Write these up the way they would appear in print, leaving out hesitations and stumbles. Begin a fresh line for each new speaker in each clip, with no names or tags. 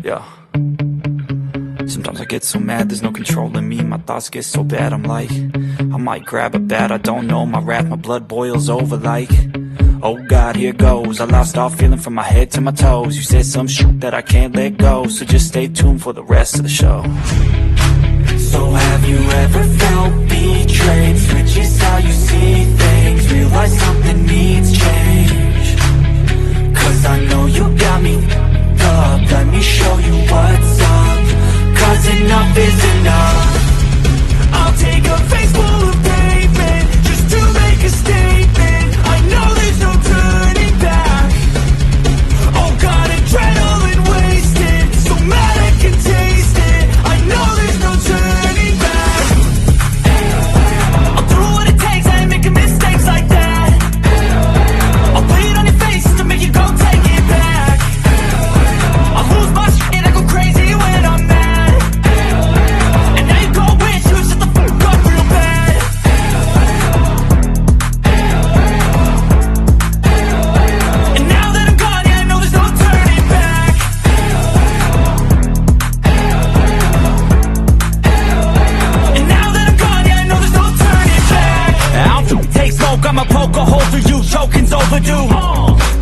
Yeah. Sometimes I get so mad, there's no controlling me. My thoughts get so bad, I'm like, I might grab a bat, I don't know. My wrath, my blood boils over like, oh God, here goes. I lost all feeling from my head to my toes. You said some shit that I can't let go, so just stay tuned for the rest of the show. So have you ever felt betrayed? Switches how you see things, realize something needs change. Cause I know you got me up, let me show you what's up. Cause enough is enough. I'll take a face full of pavement just to make a statement. I know there's no turning back. Oh God, adrenaline wasted, so mad I can taste it. I know there's no turning back. I'll do what it takes, I ain't making mistakes like that. I'll put it on your face to make you go take it back. I lose my shit and I go crazy when I'm mad. And now you go wish you shut the fuck up real bad. And now that I'm gone, yeah, I know there's no turning back. And now that I'm gone, yeah, I know there's no turning back. I'll take smoke, I'ma poke a hole through you, choking's overdue.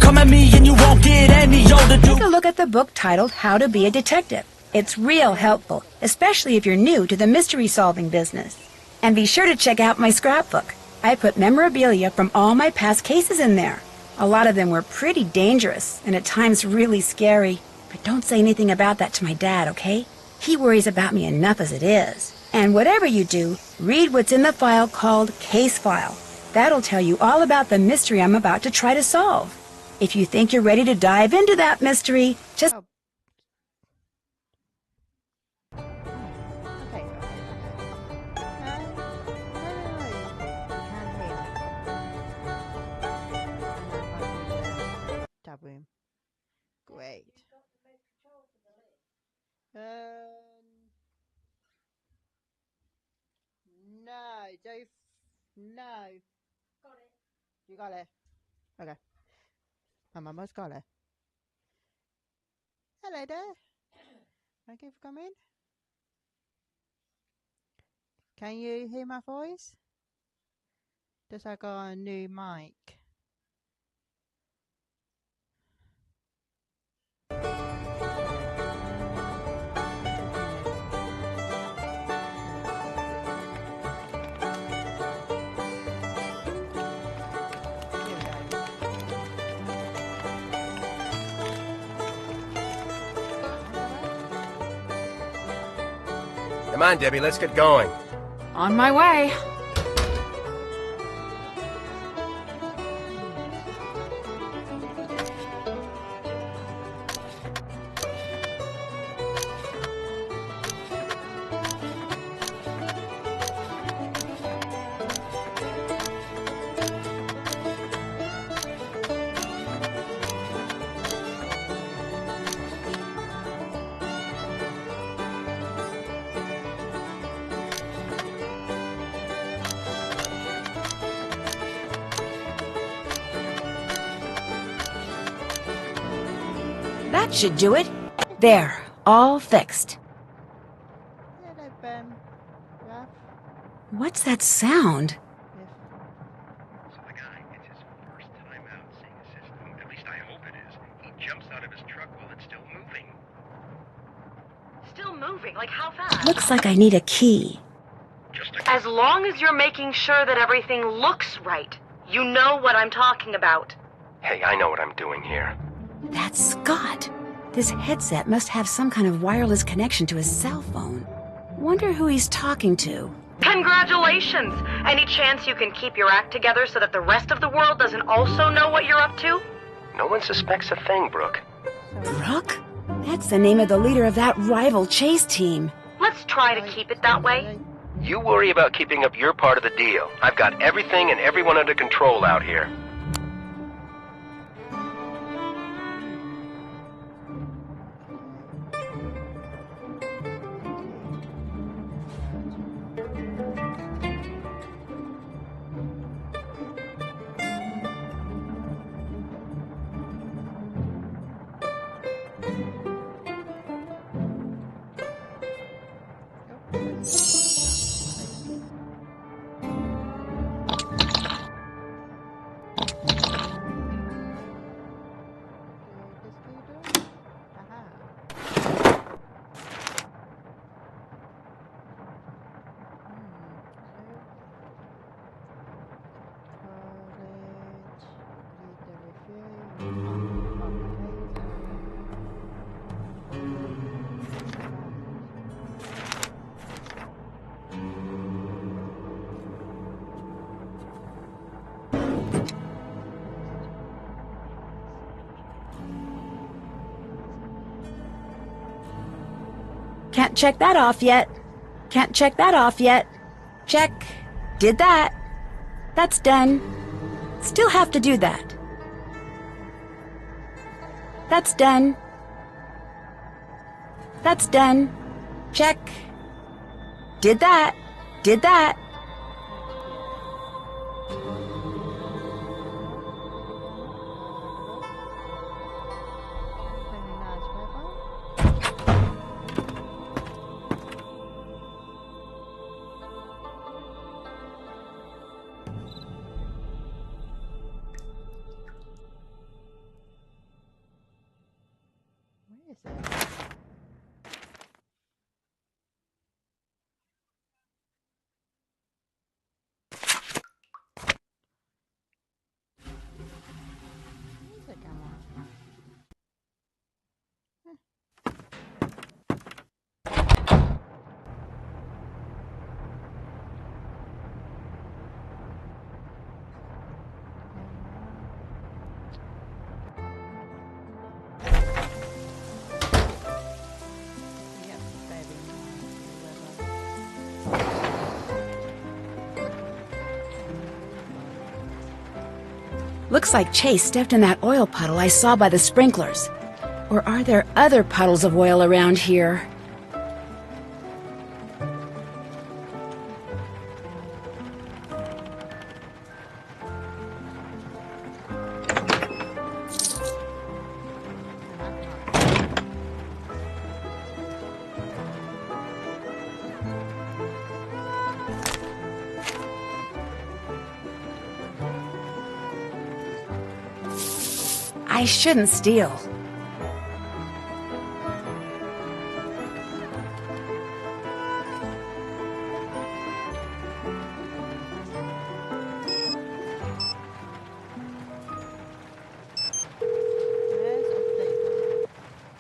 Come at me and you won't get any older, dude.
Take a look at the book titled How to Be a Detective. It's real helpful, especially if you're new to the mystery-solving business. And be sure to check out my scrapbook. I put memorabilia from all my past cases in there. A lot of them were pretty dangerous and at times really scary. But don't say anything about that to my dad, okay? He worries about me enough as it is. And whatever you do, read what's in the file called Case File. That'll tell you all about the mystery I'm about to try to solve. If you think you're ready to dive into that mystery, just...
Tab room. Great. No, Joe. No. Got it. You got it. Okay. My mama's got it. Hello there. Thank you for coming. Can you hear my voice? Just I got a new mic.
Come on, Debbie, let's get going.
On my way.
That should do it. There, all fixed.
Hello, Ben. Raph.
What's that sound?
So the guy, it's his first time out seeing a system. At least I hope it is. He jumps out of his truck while it's still moving.
Still moving? Like how fast?
Looks like I need a key.
As long as you're making sure that everything looks right. You know what I'm talking about.
Hey, I know what I'm doing here.
That's Scott. This headset must have some kind of wireless connection to his cell phone. Wonder who he's talking to.
Congratulations! Any chance you can keep your act together so that the rest of the world doesn't also know what you're up to?
No one suspects a thing, Brooke.
Brooke? That's the name of the leader of that rival chase team.
Let's try to keep it that way.
You worry about keeping up your part of the deal. I've got everything and everyone under control out here.
Can't check that off yet. Can't check that off yet. Check. Did that. That's done. Still have to do that. That's done. That's done. Check. Did that. Did that. Looks like Chase stepped in that oil puddle I saw by the sprinklers. Or are there other puddles of oil around here? I shouldn't steal.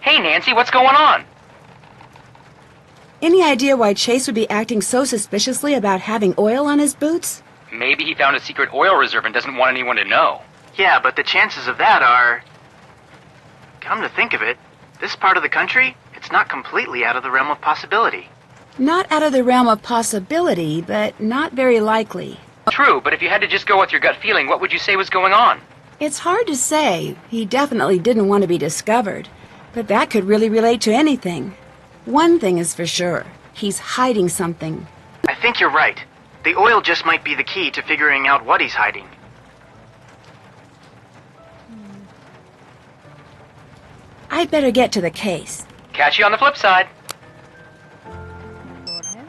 Hey, Nancy, what's going on?
Any idea why Chase would be acting so suspiciously about having oil on his boots?
Maybe he found a secret oil reserve and doesn't want anyone to know.
Yeah, but the chances of that are... Come to think of it, this part of the country, it's not completely out of the realm of possibility.
Not out of the realm of possibility, but not very likely.
True, but if you had to just go with your gut feeling, what would you say was going on?
It's hard to say. He definitely didn't want to be discovered. But that could really relate to anything. One thing is for sure. He's hiding something.
I think you're right. The oil just might be the key to figuring out what he's hiding.
I'd better get to the case.
Catch you on the flip side.
Record him.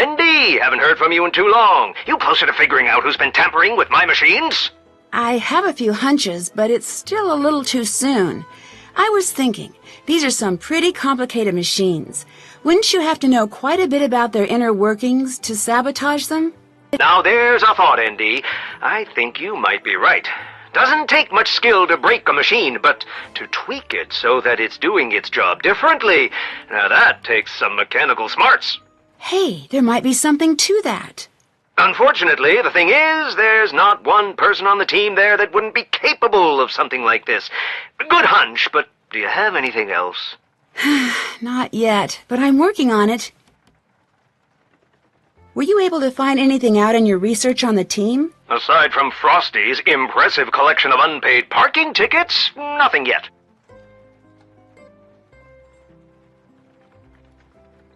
ND, haven't heard from you in too long. You closer to figuring out who's been tampering with my machines?
I have a few hunches, but it's still a little too soon. I was thinking, these are some pretty complicated machines. Wouldn't you have to know quite a bit about their inner workings to sabotage them?
Now there's a thought, ND. I think you might be right. Doesn't take much skill to break a machine, but to tweak it so that it's doing its job differently, now that takes some mechanical smarts.
Hey, there might be something to that.
Unfortunately, the thing is, there's not one person on the team there that wouldn't be capable of something like this. Good hunch, but do you have anything else?
Not yet, but I'm working on it. Were you able to find anything out in your research on the team?
Aside from Frosty's impressive collection of unpaid parking tickets, nothing yet.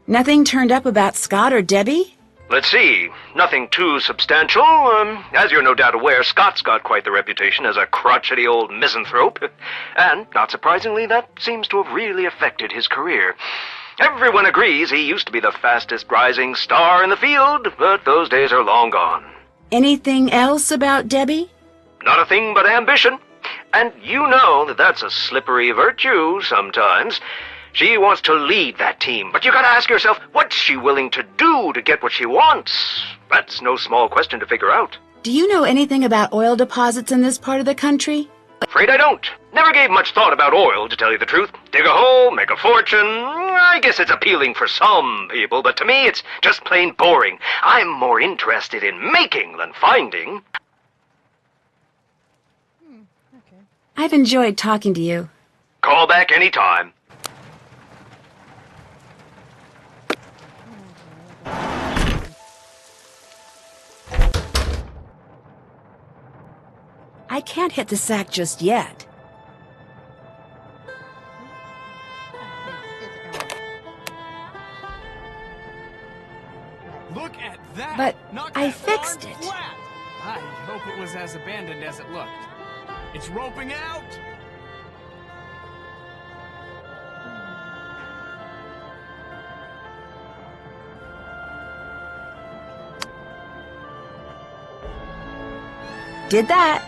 Nothing turned up about Scott or Debbie?
Let's see. Nothing too substantial. As you're no doubt aware, Scott's got quite the reputation as a crotchety old misanthrope. And, not surprisingly, that seems to have really affected his career. Everyone agrees he used to be the fastest rising star in the field, but those days are long gone.
Anything else about Debbie?
Not a thing but ambition. And you know that that's a slippery virtue sometimes. She wants to lead that team, but you gotta ask yourself, what's she willing to do to get what she wants? That's no small question to figure out.
Do you know anything about oil deposits in this part of the country?
Afraid I don't. Never gave much thought about oil, to tell you the truth. Dig a hole, make a fortune. I guess it's appealing for some people, but to me it's just plain boring. I'm more interested in making than finding.
Okay.
I've enjoyed talking to you.
Call back anytime.
I can't hit the sack just yet.
Look at that!
But
Knock
I
that
fixed
barn
it.
flat. I hope it was as abandoned as it looked. It's roping out!
Did that.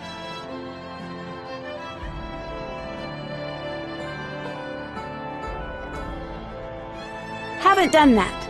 Haven't done that.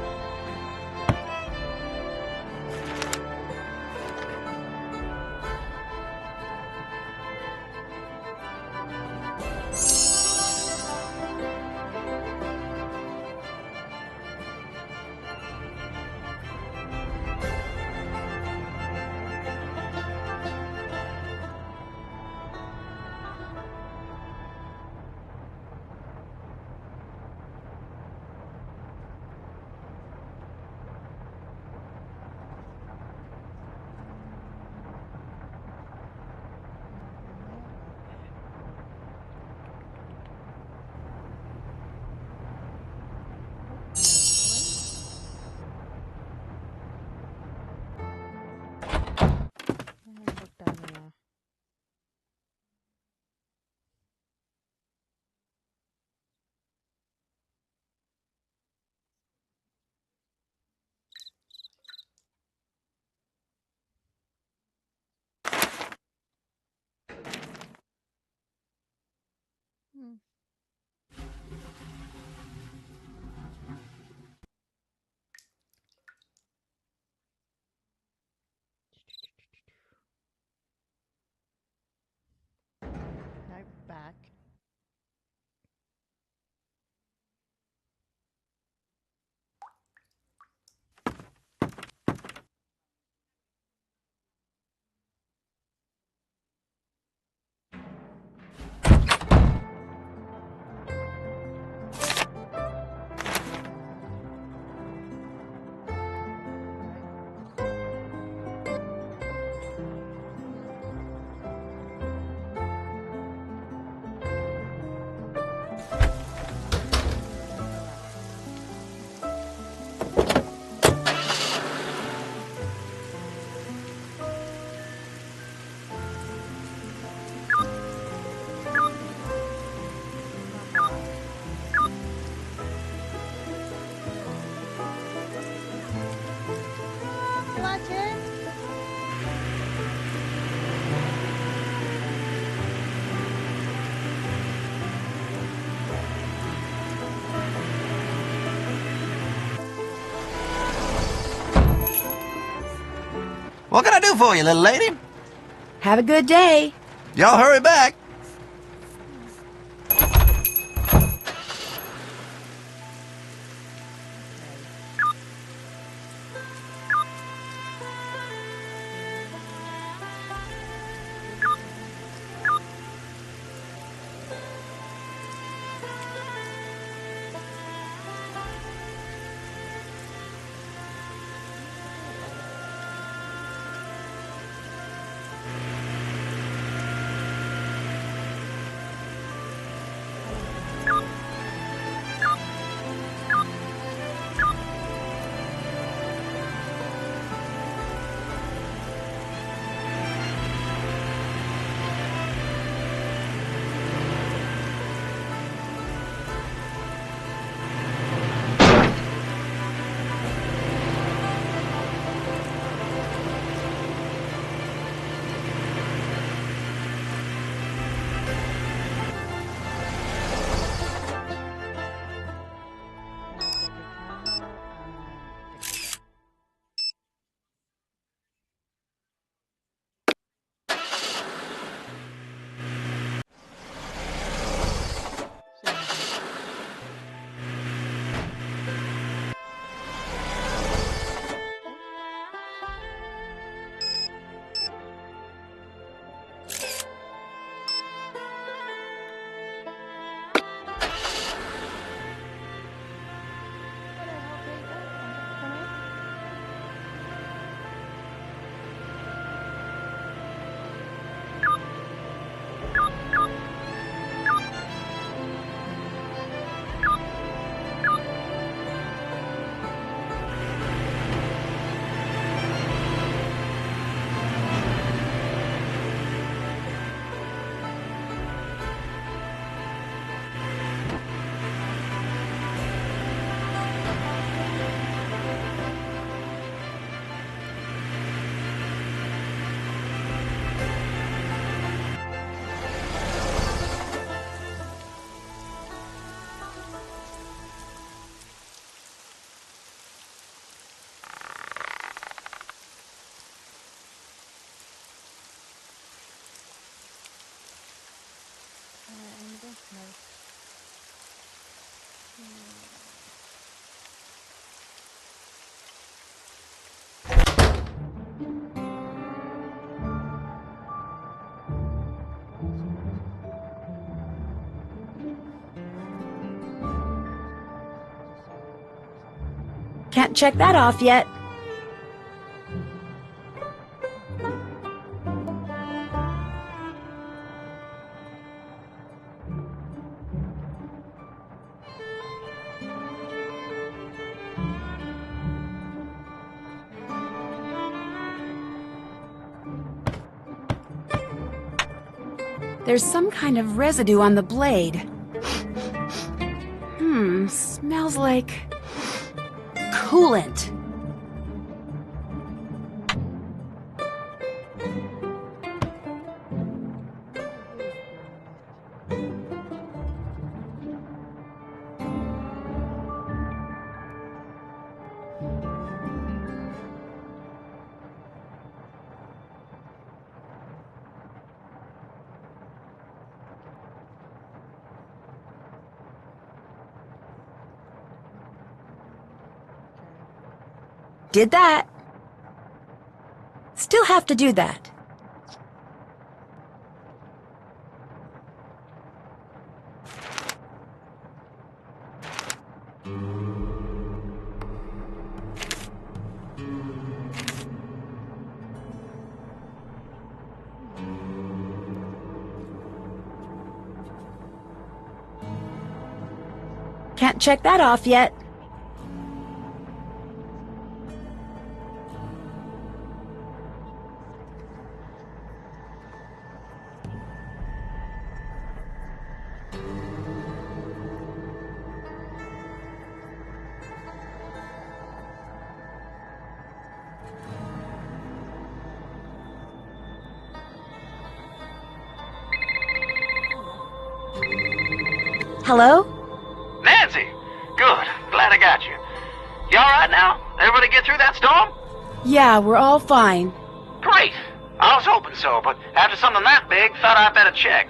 What can I do for you, little lady?
Have a good day.
Y'all hurry back.
Can't check that off yet. There's some kind of residue on the blade. Smells like coolant. Did that. Still have to do that. Can't check that off yet. Hello?
Nancy! Good. Glad I got you. You alright now? Everybody get through that storm?
Yeah, we're all fine.
I was hoping so, but after something that big, thought I'd better check.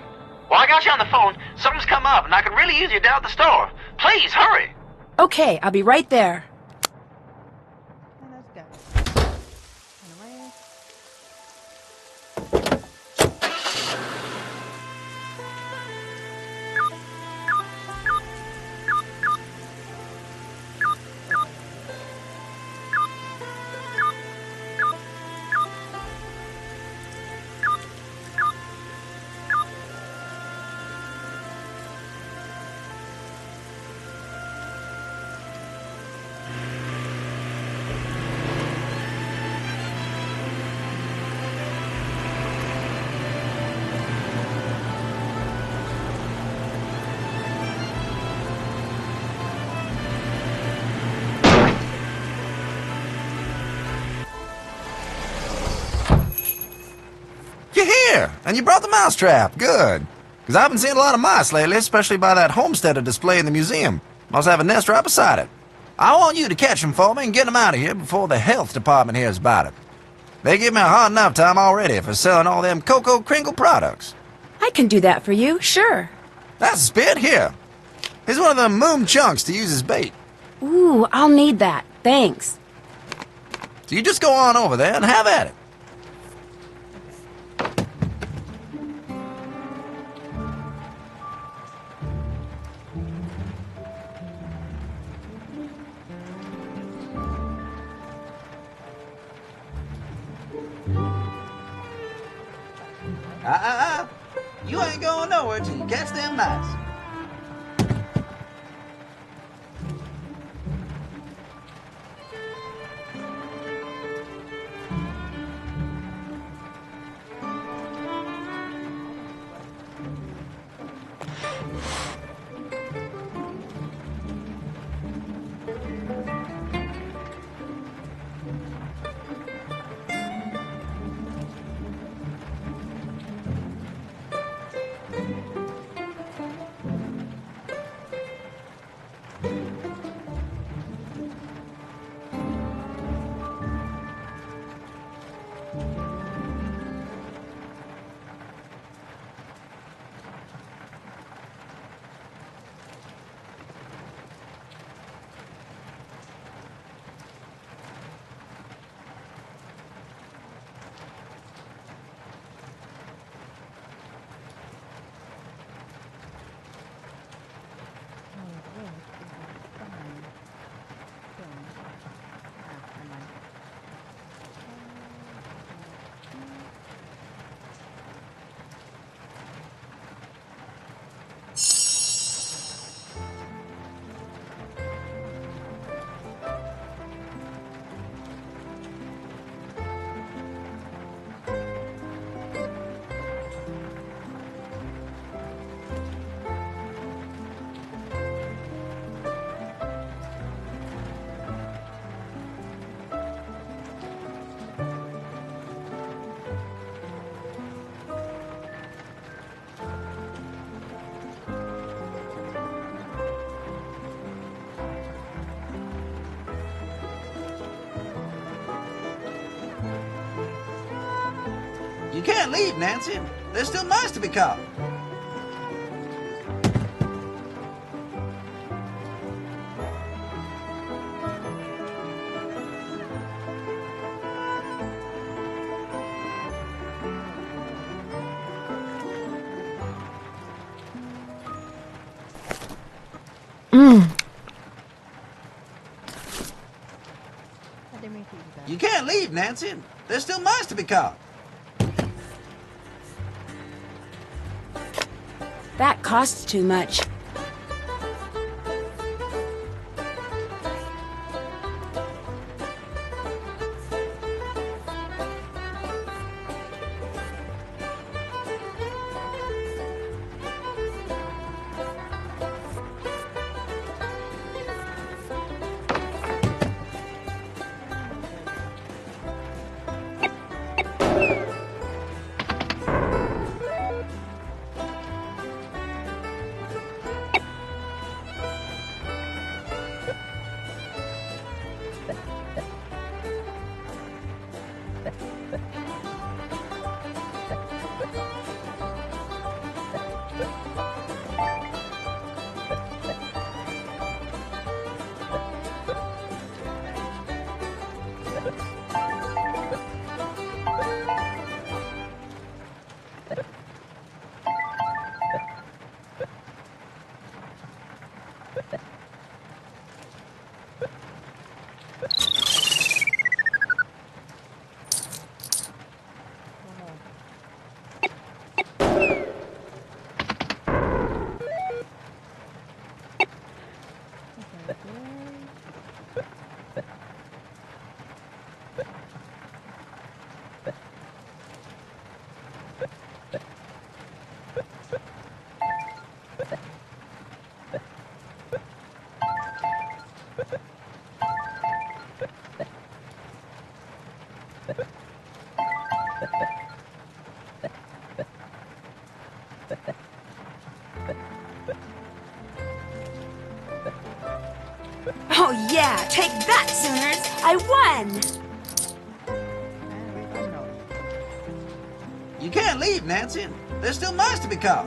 While I got you on the phone, something's come up, and I could really use you down at the store. Please, hurry!
Okay, I'll be right there.
Let's go. Anyway.
You're here, and you brought the mousetrap. Good. Because I've been seeing a lot of mice lately, especially by that homesteader display in the museum. Must have a nest right beside it. I want you to catch them for me and get them out of here before the health department hears about it. They give me a hard enough time already for selling all them Cocoa Kringle products.
I can do that for you, sure.
That's a spit. Here. Here's one of them moon chunks to use as bait.
Ooh, I'll need that. Thanks.
So you just go on over there and have at it. You ain't going nowhere till you catch them mice. You can't leave, Nancy. There's still mice to be caught. You can't leave, Nancy. There's still mice to be caught.
That costs too much. Oh yeah, take that, Sooners! I won!
And we don't know.
You can't leave, Nancy. There's still mice to be caught.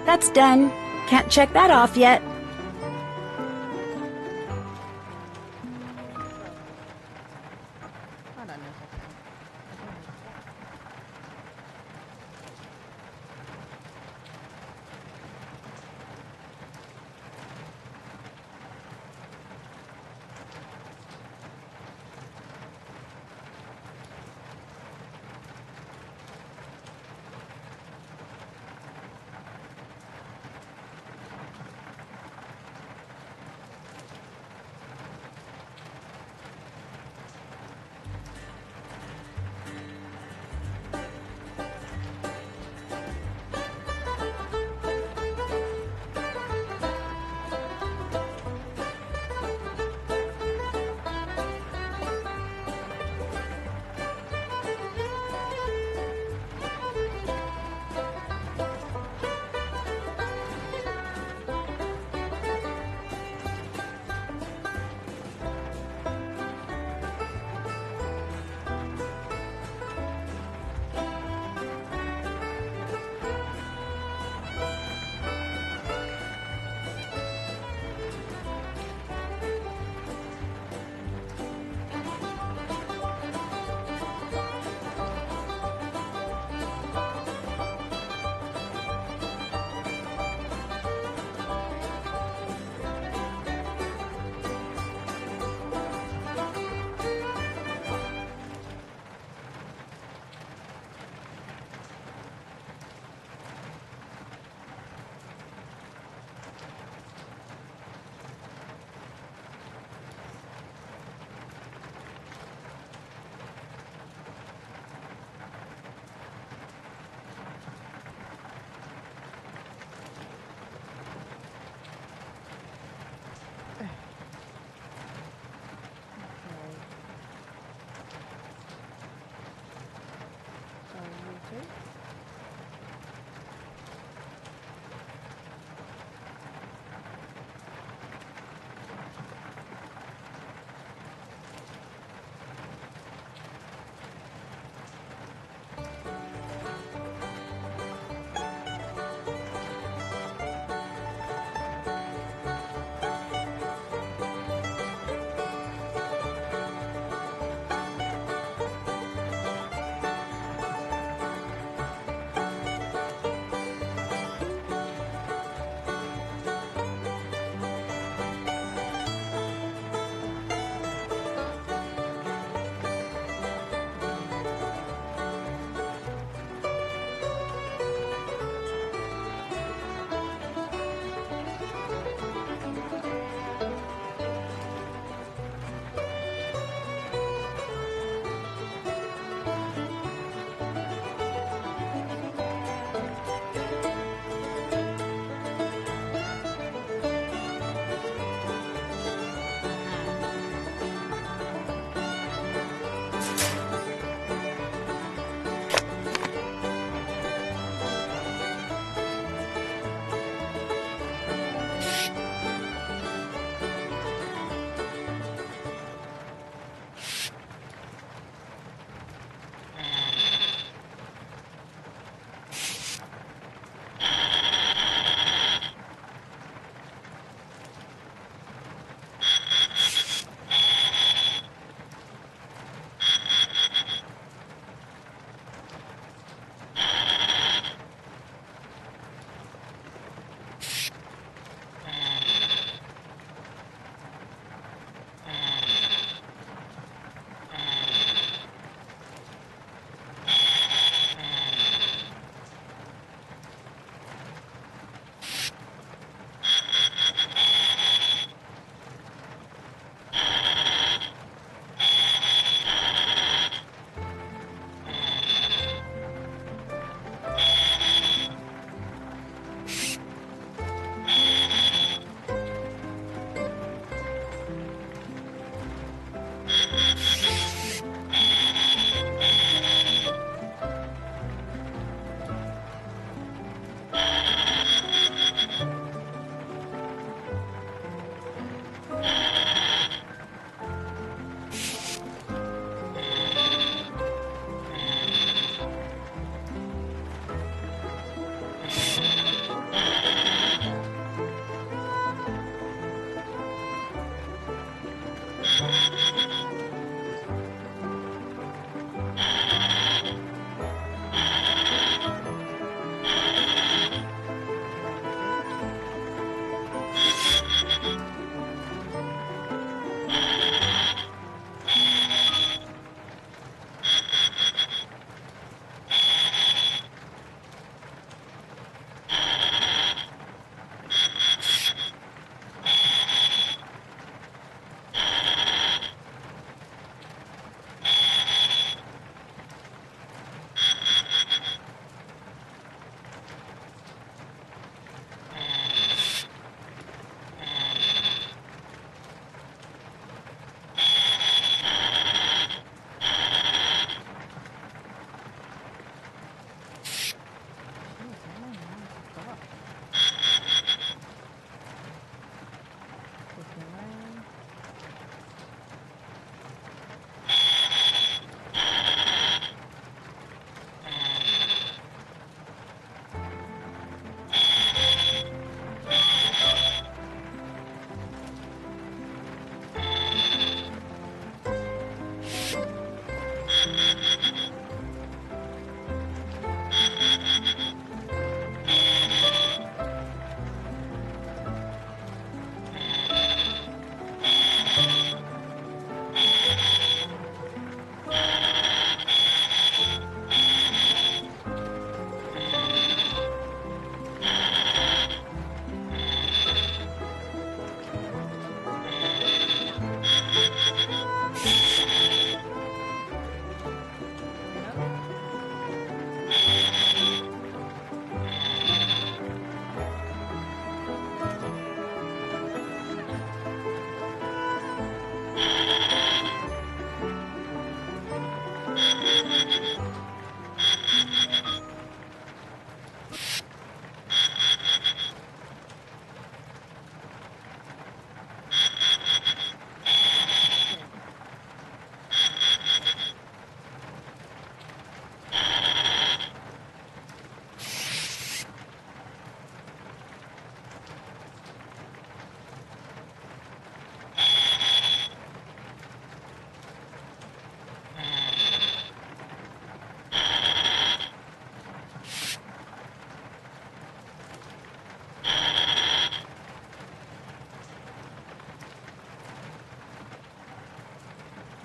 That's done. Can't check that off yet.
Hold on a second.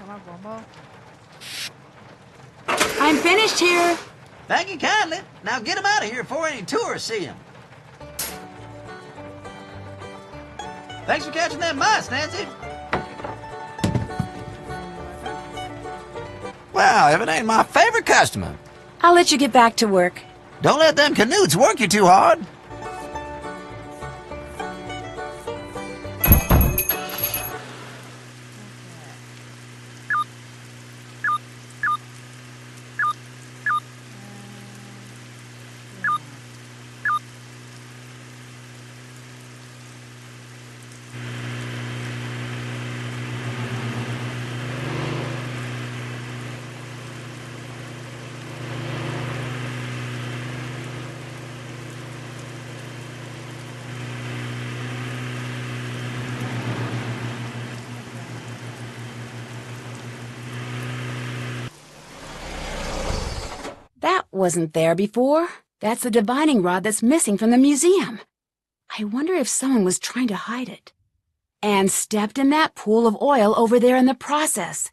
Come on, one more.
I'm finished here.
Thank you kindly. Now get him out of here before any tourists see him. Thanks for catching that mice, Nancy. Well, if it ain't my favorite customer.
I'll let you get back to work.
Don't let them canutes work you too hard.
That wasn't there before. That's the divining rod that's missing from the museum. I wonder if someone was trying to hide it. And stepped in that pool of oil over there in the process.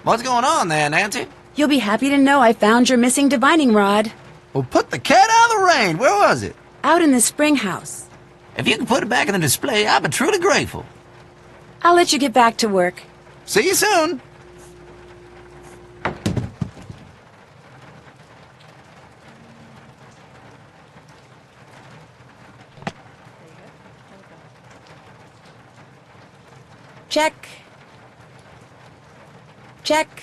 What's going on there, Nancy?
You'll be happy to know I found your missing divining rod.
Well, put the cat out of the rain. Where was it?
Out in the spring house.
If you can put it back in the display, I'll be truly grateful.
I'll let you get back to work.
See you soon.
Check. Check.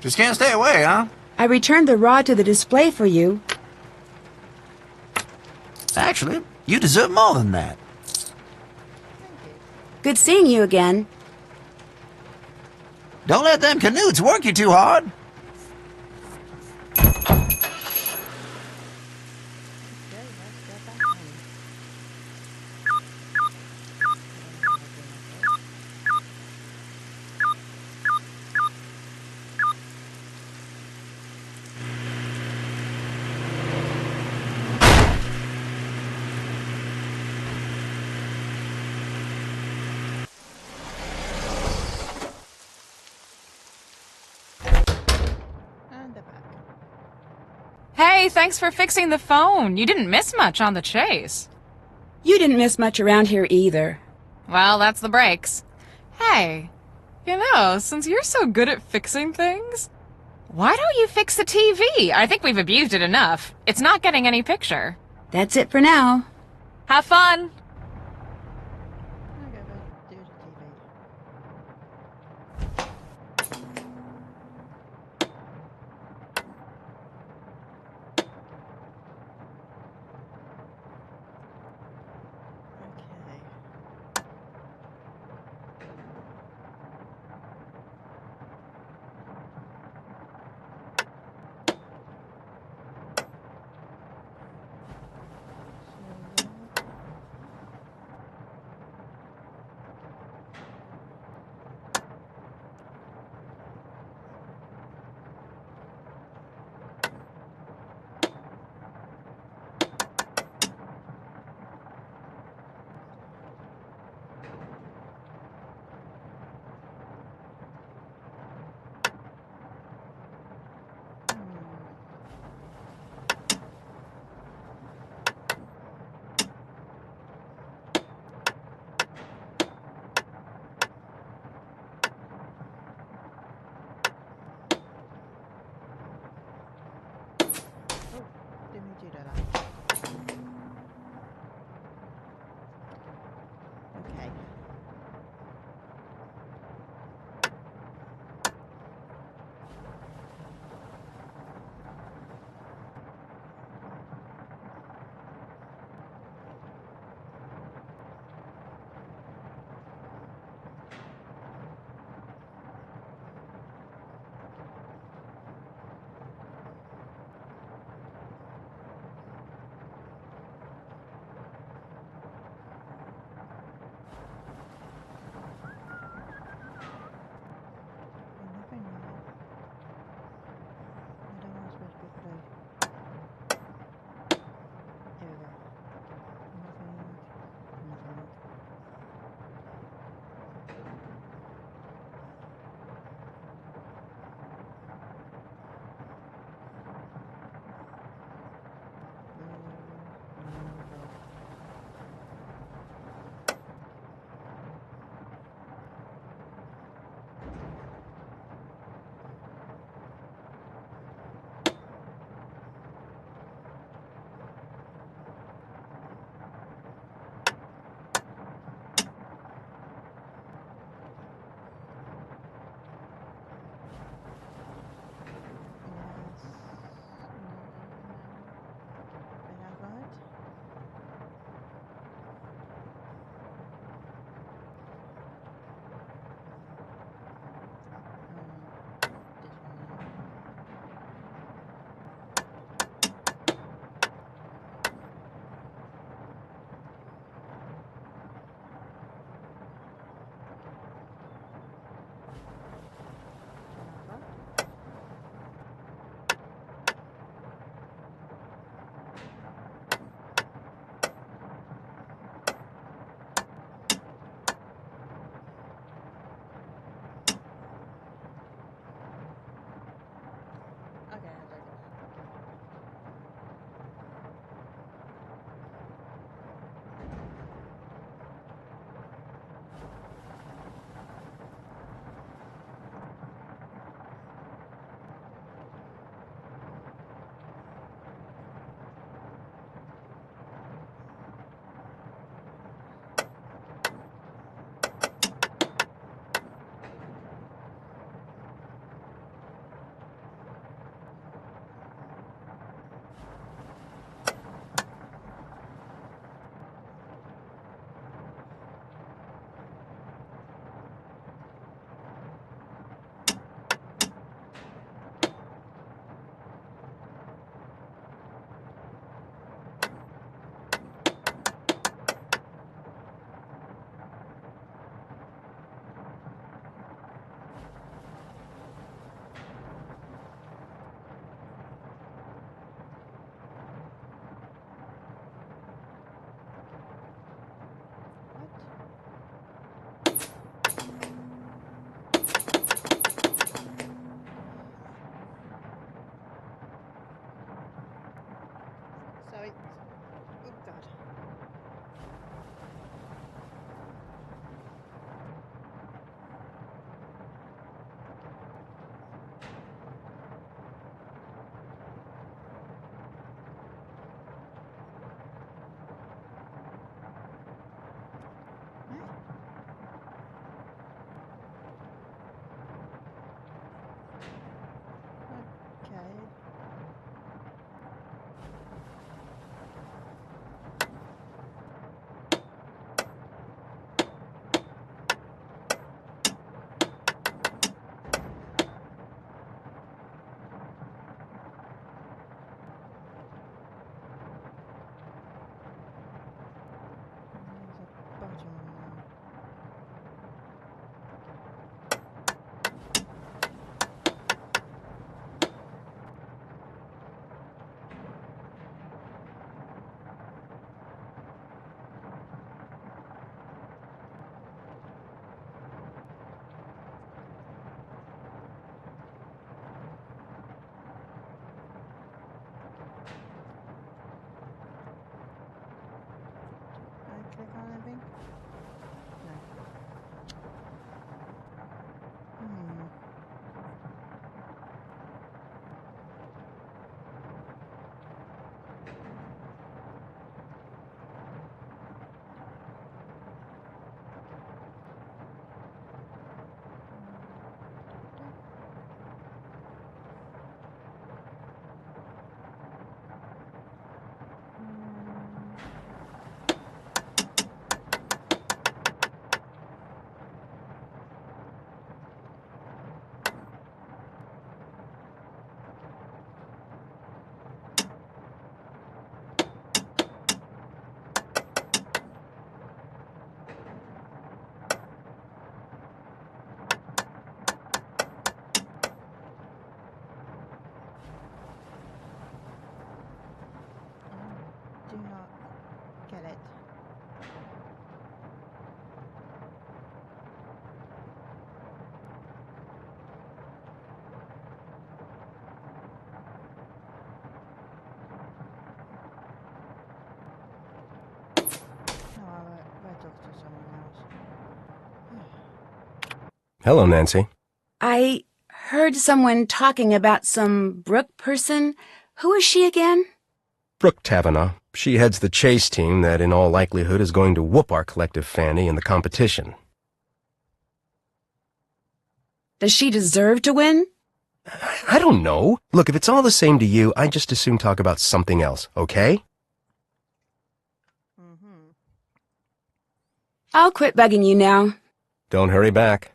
Just can't stay away, huh?
I returned the rod to the display for you.
Actually, you deserve more than that.
Good seeing you again.
Don't let them canutes work you too hard.
Hey, thanks for fixing the phone. You didn't miss much on the chase.
You didn't miss much around here either.
Well, that's the breaks. Hey, you know, since you're so good at fixing things, why don't you fix the TV? I think we've abused it enough. It's not getting any picture.
That's it for now.
Have fun!
Hello, Nancy.
I heard someone talking about some Brooke person. Who is she again?
Brooke Tavener. She heads the chase team that in all likelihood is going to whoop our collective fanny in the competition.
Does she deserve to win?
I don't know. Look, if it's all the same to you, I'd just as soon talk about something else, okay?
I'll quit bugging you now.
Don't hurry back.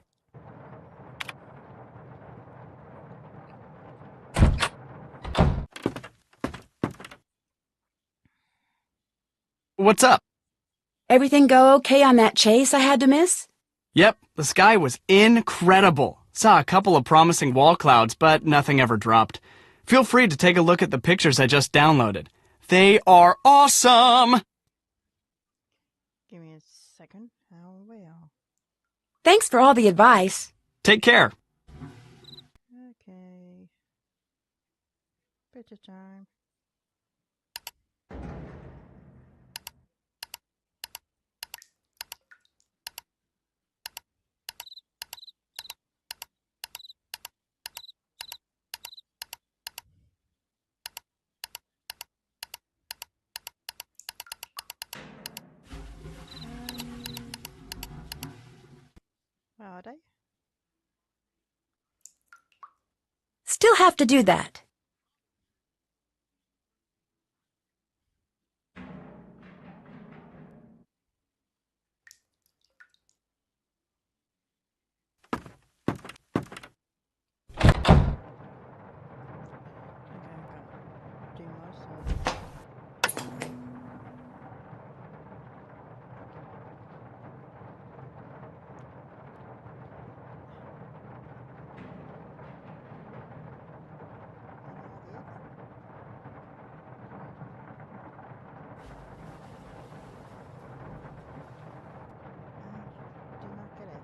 What's up?
Everything go okay on that chase I had to miss?
Yep, the sky was incredible. Saw a couple of promising wall clouds, but nothing ever dropped. Feel free to take a look at the pictures I just downloaded. They are awesome!
Give me a second. How well?
Thanks for all the advice.
Take care.
Okay. Picture time. Where are they?
Still have to do that.
Do myself. Do not get it.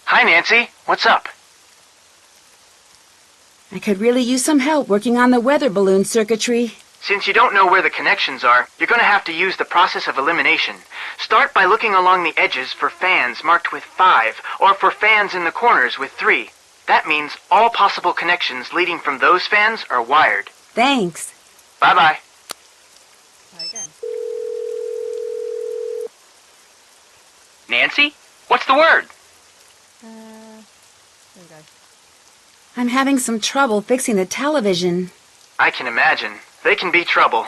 Hi, Nancy. What's up?
I could really use some help working on the weather balloon circuitry.
Since you don't know where the connections are, you're going to have to use the process of elimination. Start by looking along the edges for fans marked with 5, or for fans in the corners with 3. That means all possible connections leading from those fans are wired.
Thanks.
Bye-bye.
Try again.
Nancy? What's the word?
There we go.
I'm having some trouble fixing the television.
I can imagine. They can be trouble.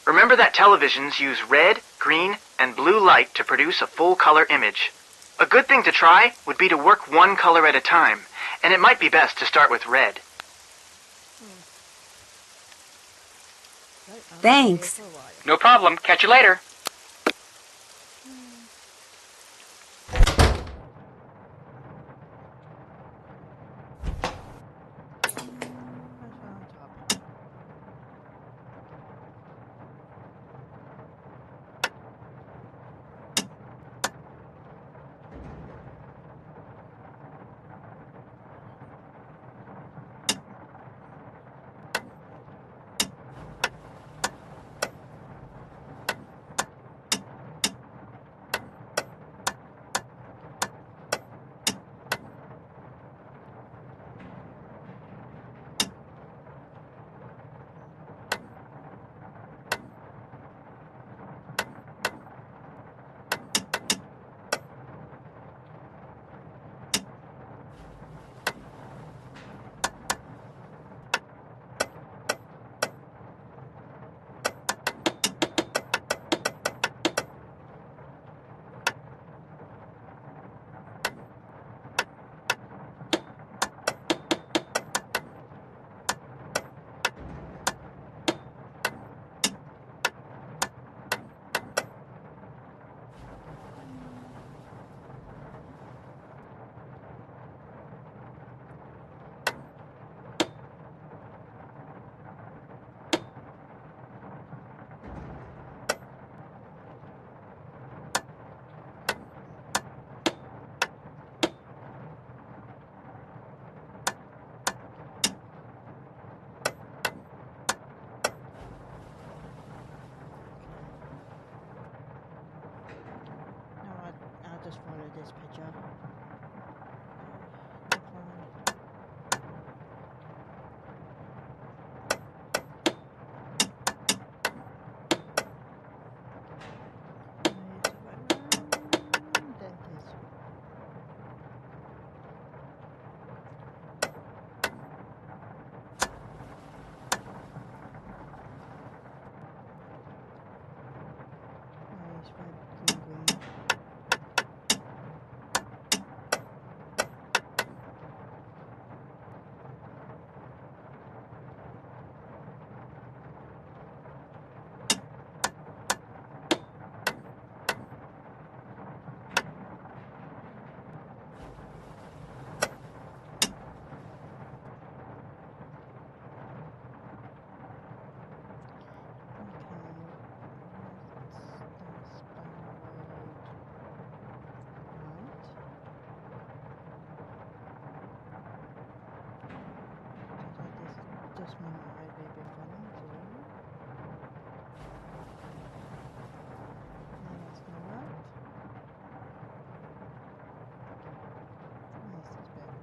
Remember that televisions use red, green, and blue light to produce a full-color image. A good thing to try would be to work one color at a time, and it might be best to start with red.
Thanks.
No problem. Catch you later.
This one might be funny too. No, that's not. This is better.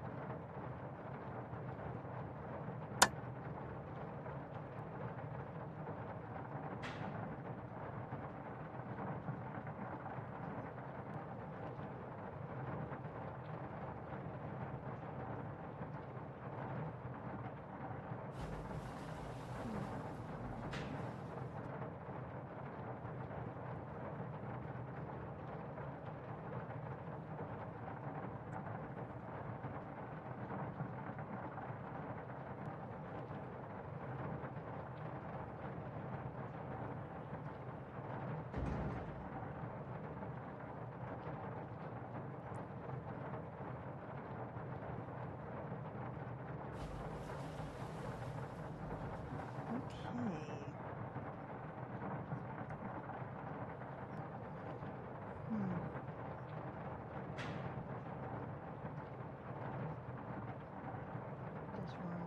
This one.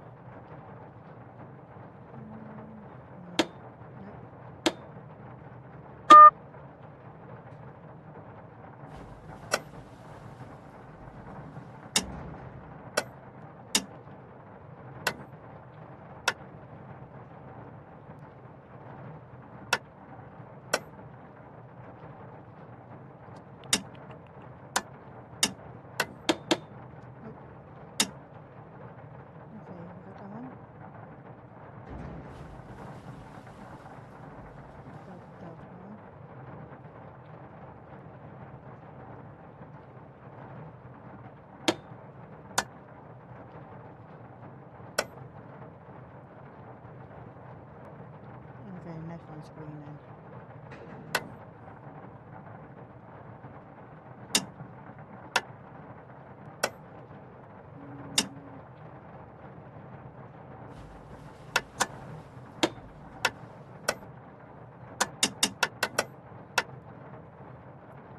Okay, next one's green then.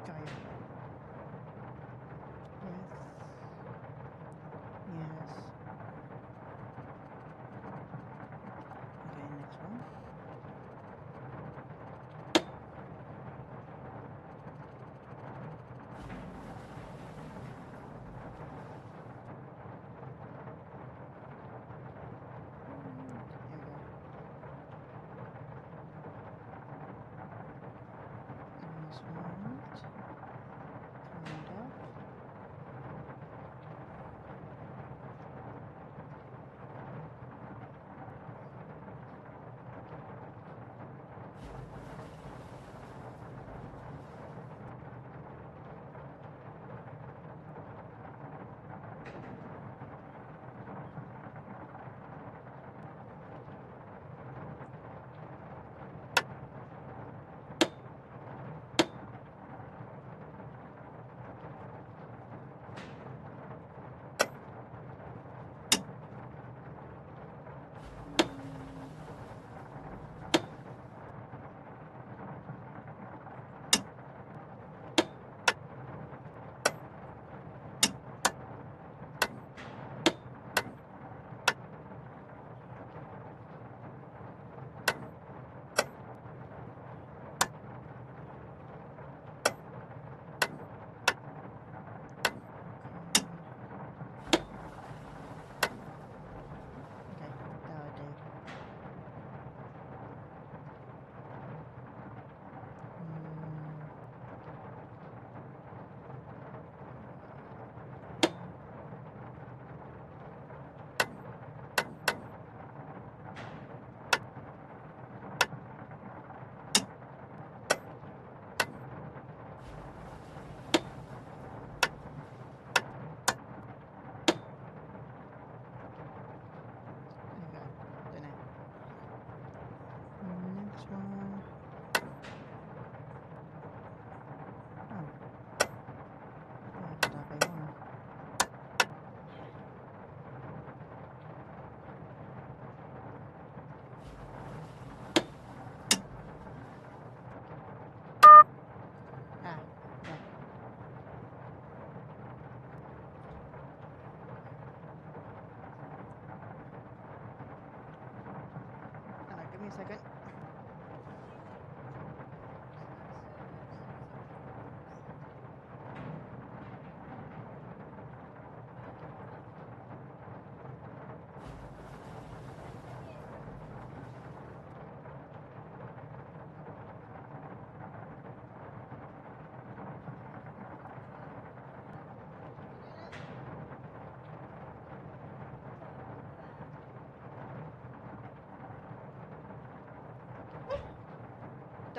Got you. Yes. Yes. Okay, next one. second.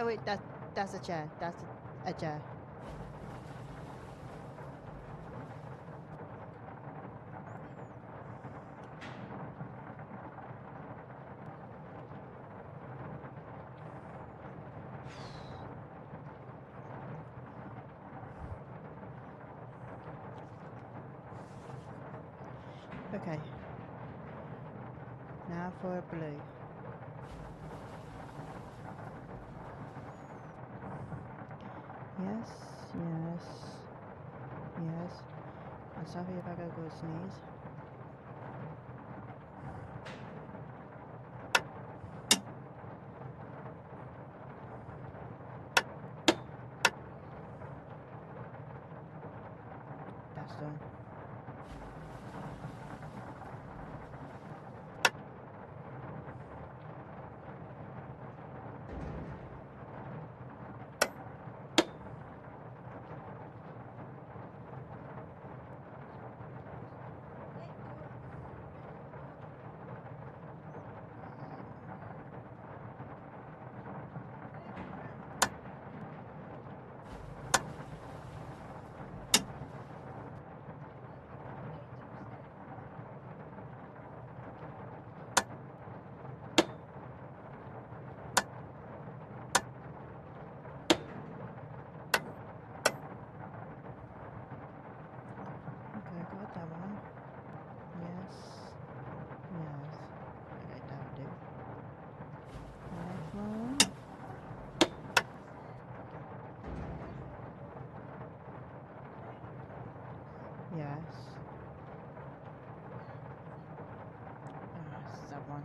Oh wait, that's a chair. That's a chair. Okay. Now for a blue. Yes, yes, yes. I'm sorry if I gotta go sneeze. That's done. Okay, got that one. Yes. Yes. Okay, that'll do. Next one. Yes. It's that one.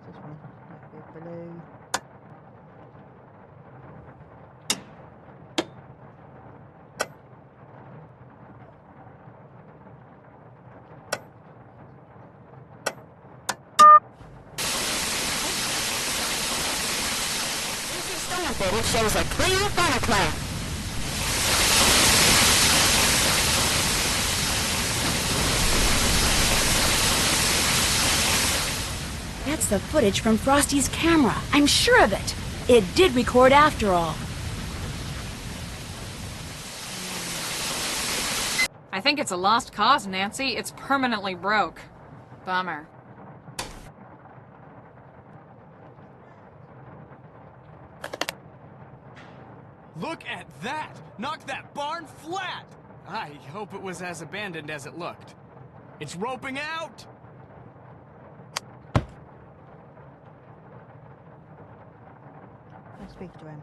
It's this one. That'll be blue.
It shows a clear thunderclap. That's the footage from Frosty's camera. I'm sure of it. It did record after all.
I think it's a lost cause, Nancy. It's permanently broke. Bummer.
Look at that! Knocked that barn flat! I hope it was as abandoned as it looked. It's roping out!
Let's speak to him.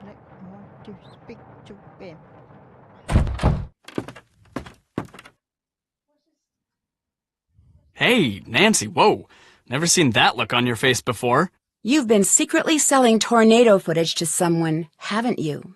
I want to speak to him.
Hey, Nancy, whoa. Never seen that look on your face before.
You've been secretly selling tornado footage to someone, haven't you?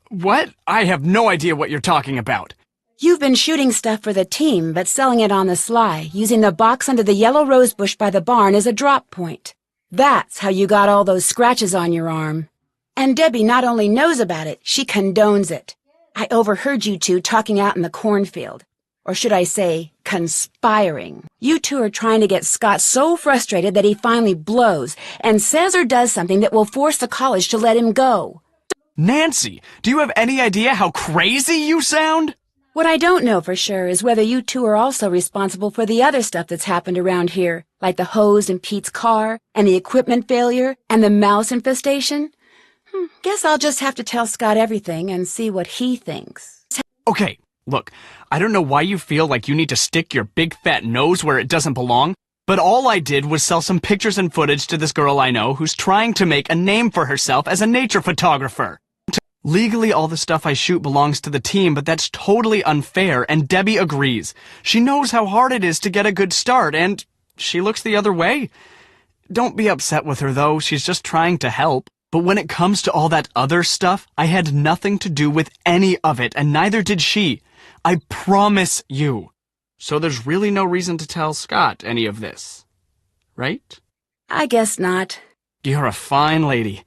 What? I have no idea what you're talking about.
You've been shooting stuff for the team, but selling it on the sly, using the box under the yellow rose bush by the barn as a drop point. That's how you got all those scratches on your arm. And Debbie not only knows about it, she condones it. I overheard you two talking out in the cornfield. Or should I say, conspiring. You two are trying to get Scott so frustrated that he finally blows and says or does something that will force the college to let him go.
Nancy, do you have any idea how crazy you sound?
What I don't know for sure is whether you two are also responsible for the other stuff that's happened around here, like the hose in Pete's car, and the equipment failure, and the mouse infestation. Guess I'll just have to tell Scott everything and see what he thinks.
Okay, look, I don't know why you feel like you need to stick your big fat nose where it doesn't belong, but all I did was sell some pictures and footage to this girl I know who's trying to make a name for herself as a nature photographer. Legally, all the stuff I shoot belongs to the team, but that's totally unfair, and Debbie agrees. She knows how hard it is to get a good start, and she looks the other way. Don't be upset with her, though. She's just trying to help. But when it comes to all that other stuff, I had nothing to do with any of it, and neither did she. I promise you. So there's really no reason to tell Scott any of this, right?
I guess not.
You're a fine lady.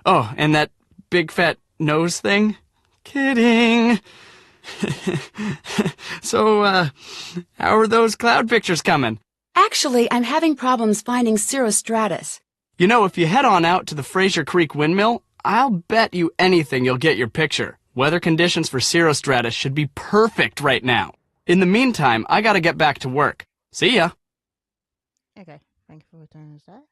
Oh, and that big fat nose thing? Kidding. So, how are those cloud pictures coming?
Actually, I'm having problems finding cirrostratus.
You know, if you head on out to the Fraser Creek windmill, I'll bet you anything you'll get your picture. Weather conditions for cirrostratus should be perfect right now. In the meantime, I gotta get back to work. See ya.
Okay, thank you for returning that.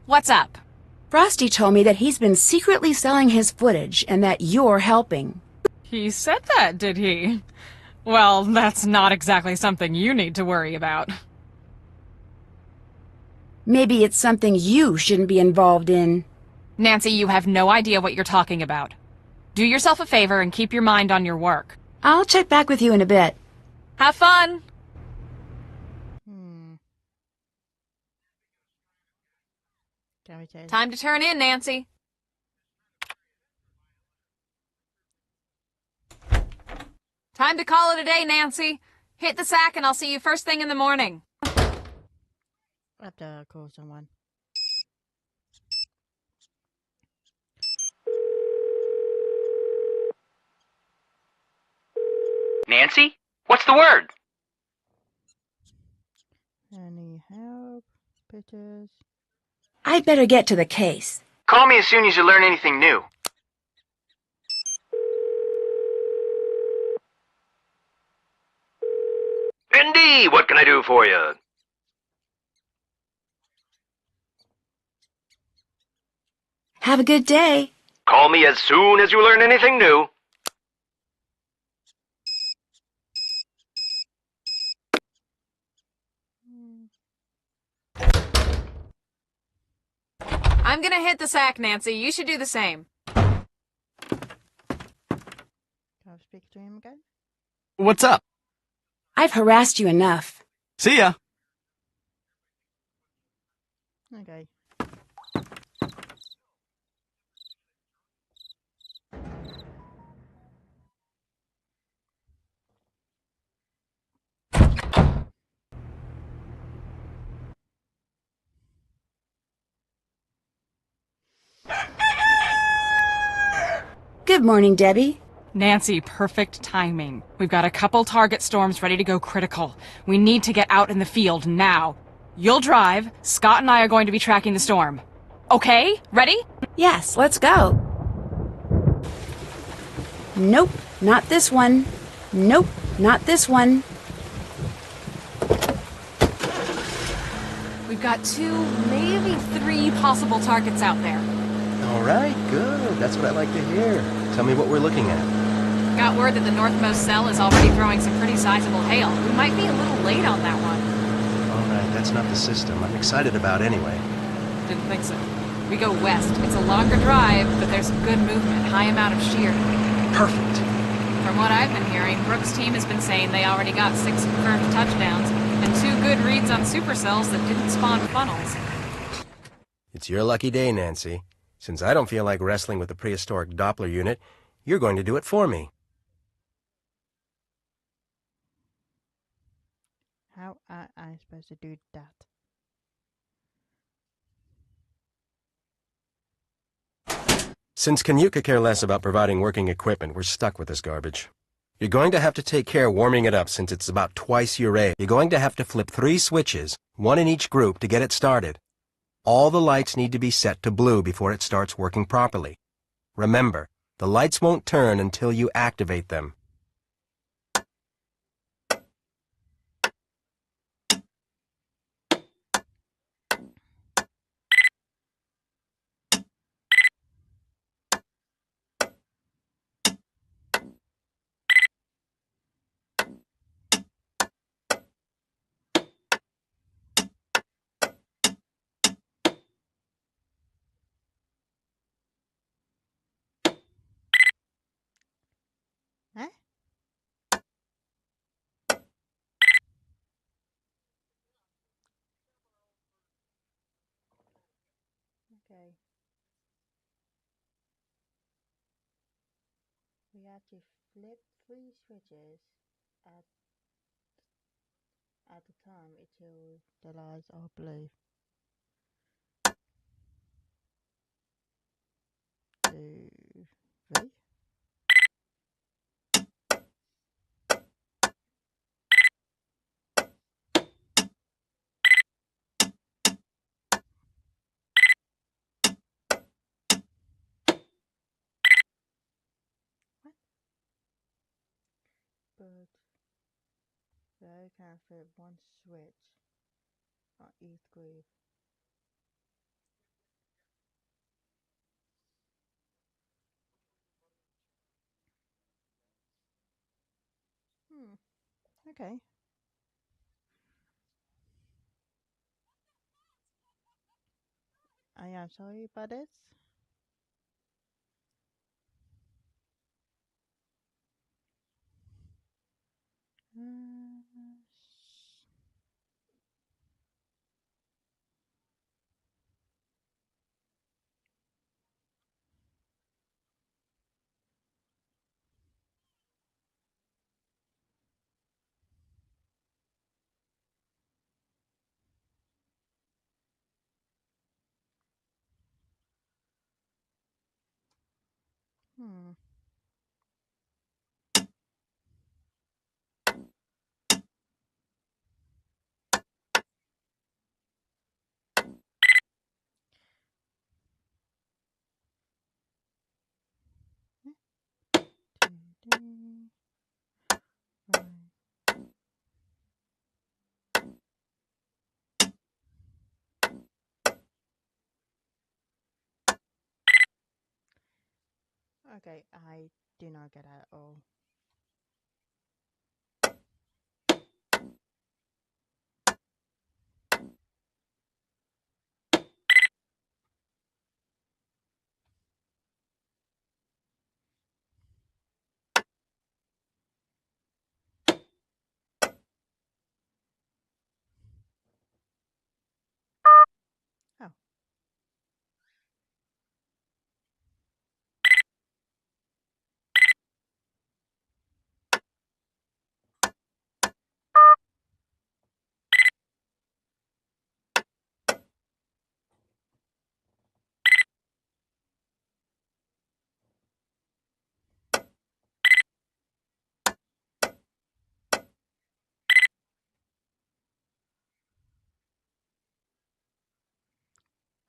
What's up?
Frosty told me that he's been secretly selling his footage and that you're helping.
He said that, did he? Well, that's not exactly something you need to worry about.
Maybe it's something you shouldn't be involved in.
Nancy, you have no idea what you're talking about. Do yourself a favor and keep your mind on your work.
I'll check back with you in a bit.
Have fun! Time to turn in, Nancy. Time to call it a day, Nancy. Hit the sack and I'll see you first thing in the morning.
I have to call someone.
Nancy? What's the word?
Any help? Pictures?
I'd better get to the case.
Call me as soon as you learn anything new.
Indy, what can I do for you?
Have a good day.
Call me as soon as you learn anything new.
I'm gonna hit the sack, Nancy. You should do the same.
Can I speak to him again?
What's up?
I've harassed you enough.
See ya.
Okay.
Good morning, Debbie.
Nancy, perfect timing. We've got a couple target storms ready to go critical. We need to get out in the field now. You'll drive. Scott and I are going to be tracking the storm. Okay? Ready?
Yes, let's go. Nope, not this one. Nope, not this one.
We've got 2, maybe 3 possible targets out there.
All right, good. That's what I like to hear. Tell me what we're looking at.
Got word that the northmost cell is already throwing some pretty sizable hail. We might be a little late on that one.
All right, that's not the system I'm excited about anyway.
Didn't think so. We go west. It's a longer drive, but there's some good movement, high amount of shear.
Perfect.
From what I've been hearing, Brooks' team has been saying they already got 6 confirmed touchdowns and 2 good reads on supercells that didn't spawn funnels.
It's your lucky day, Nancy. Since I don't feel like wrestling with the prehistoric Doppler unit, you're going to do it for me.
How am I supposed to do that?
Since Canute could care less about providing working equipment, we're stuck with this garbage. You're going to have to take care warming it up since it's about twice your age. You're going to have to flip 3 switches, 1 in each group, to get it started. All the lights need to be set to blue before it starts working properly. Remember, the lights won't turn until you activate them.
Huh? Okay. We have to flip 3 switches at a time until the lights are blue. 2, 3. But they can fit 1 switch on each group. Okay. I am sorry about this. Okay, I do not get that at all. Oh.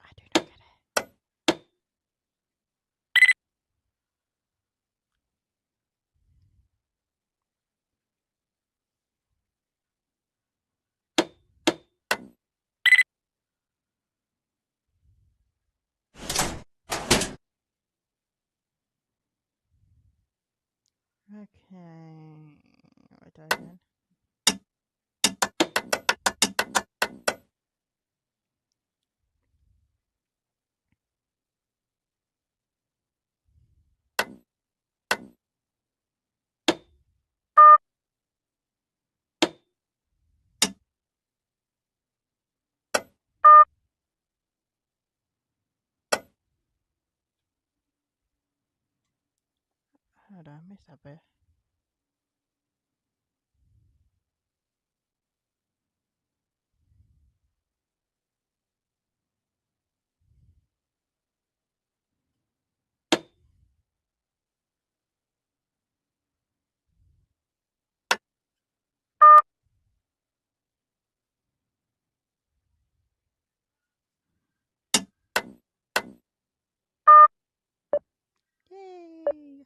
I do not get it. Okay. Wait again. How did I miss that bit? Yay!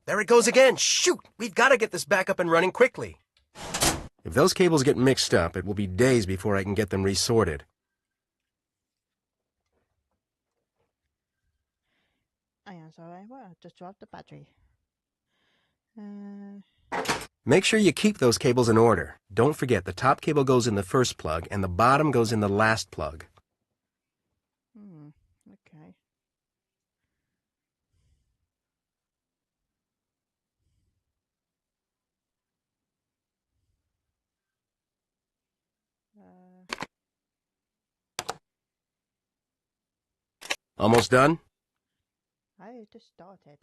There it goes again! Shoot! We've got to get this back up and running quickly. If those cables get mixed up, it will be days before I can get them resorted.
I am sorry. Well, I just dropped the battery.
Make sure you keep those cables in order. Don't forget, the top cable goes in the first plug, and the bottom goes in the last plug.
Okay.
Almost done?
I just started.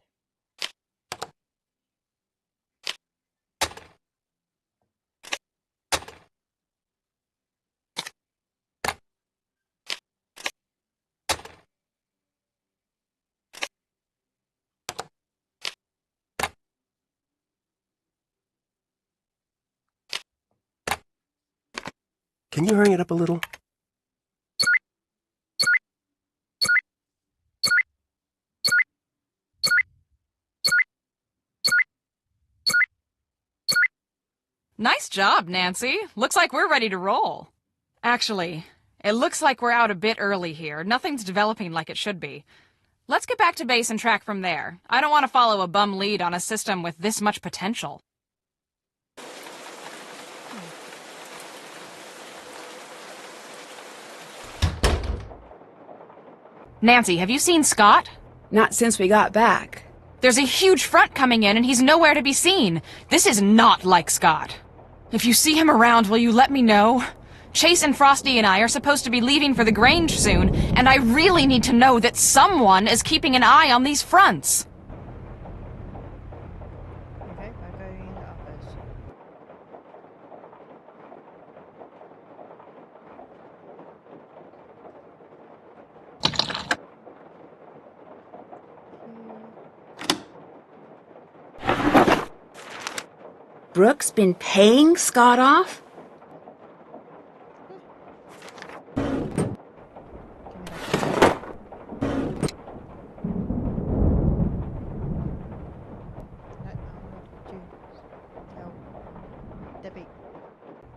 Can you hurry it up a little?
Nice job, Nancy. Looks like we're ready to roll. Actually, it looks like we're out a bit early here. Nothing's developing like it should be. Let's get back to base and track from there. I don't want to follow a bum lead on a system with this much potential. Nancy, have you seen Scott?
Not since we got back.
There's a huge front coming in and he's nowhere to be seen. This is not like Scott. If you see him around, will you let me know? Chase and Frosty and I are supposed to be leaving for the Grange soon, and I really need to know that someone is keeping an eye on these fronts.
Okay, I'm going in the office.
Brooke's been paying Scott off?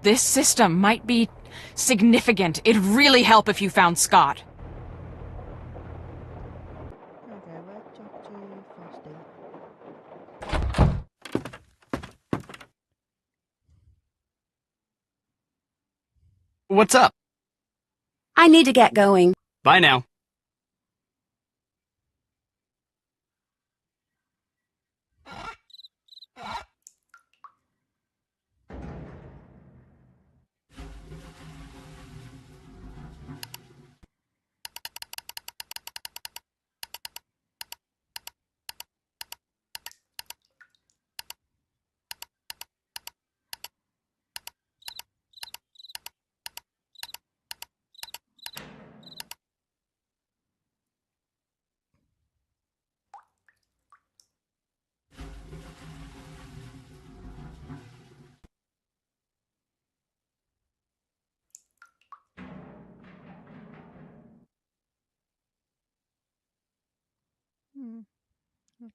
This system might be significant. It'd really help if you found Scott.
Okay, we'll talk to Frosty.
What's up?
I need to get going.
Bye now.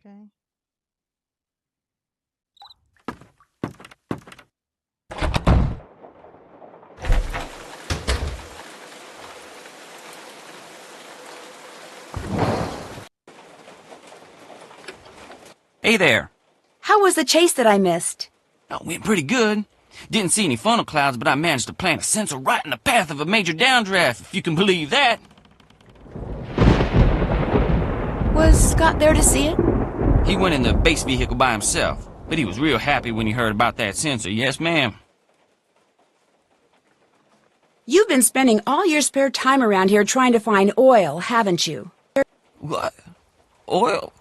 Okay.
Hey there.
How was the chase that I missed?
Oh, went pretty good. Didn't see any funnel clouds, but I managed to plant a sensor right in the path of a major downdraft, if you can believe that.
Was Scott there to see it?
He went in the base vehicle by himself, but he was real happy when he heard about that sensor. Yes, ma'am.
You've been spending all your spare time around here trying to find oil, haven't you?
What? Oil?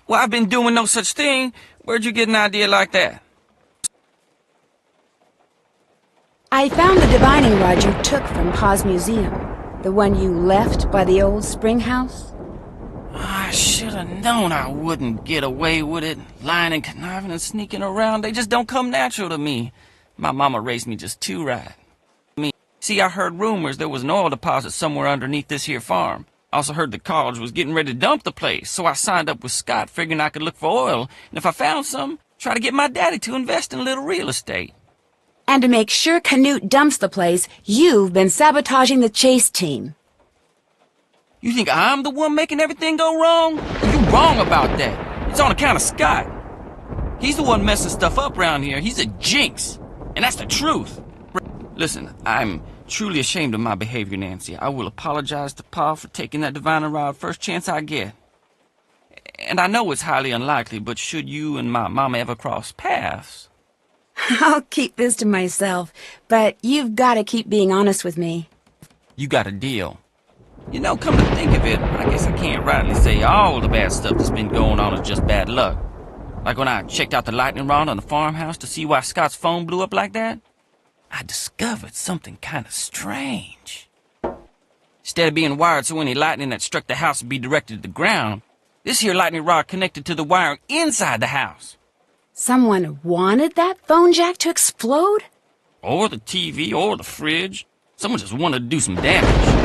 Well, I've been doing no such thing. Where'd you get an idea like that?
I found the divining rod you took from Pa's museum. The one you left by the old spring house.
I should have known I wouldn't get away with it. Lying and conniving and sneaking around, they just don't come natural to me. My mama raised me just too right. See, I heard rumors there was an oil deposit somewhere underneath this here farm. I also heard the college was getting ready to dump the place, so I signed up with Scott figuring I could look for oil, and if I found some, try to get my daddy to invest in a little real estate.
And to make sure Canute dumps the place, you've been sabotaging the chase team.
You think I'm the one making everything go wrong? You're wrong about that. It's on account of Scott. He's the one messing stuff up around here. He's a jinx, and that's the truth. Listen, I'm truly ashamed of my behavior, Nancy. I will apologize to Pa for taking that divining rod first chance I get. And I know it's highly unlikely, but should you and my mama ever cross paths...
I'll keep this to myself, but you've got to keep being honest with me.
You got a deal. You know, come to think of it, I guess I can't rightly say all the bad stuff that's been going on is just bad luck. Like when I checked out the lightning rod on the farmhouse to see why Scott's phone blew up like that, I discovered something kind of strange. Instead of being wired so any lightning that struck the house would be directed to the ground, this here lightning rod connected to the wiring inside the house.
Someone wanted that phone jack to explode?
Or the TV, or the fridge. Someone just wanted to do some damage.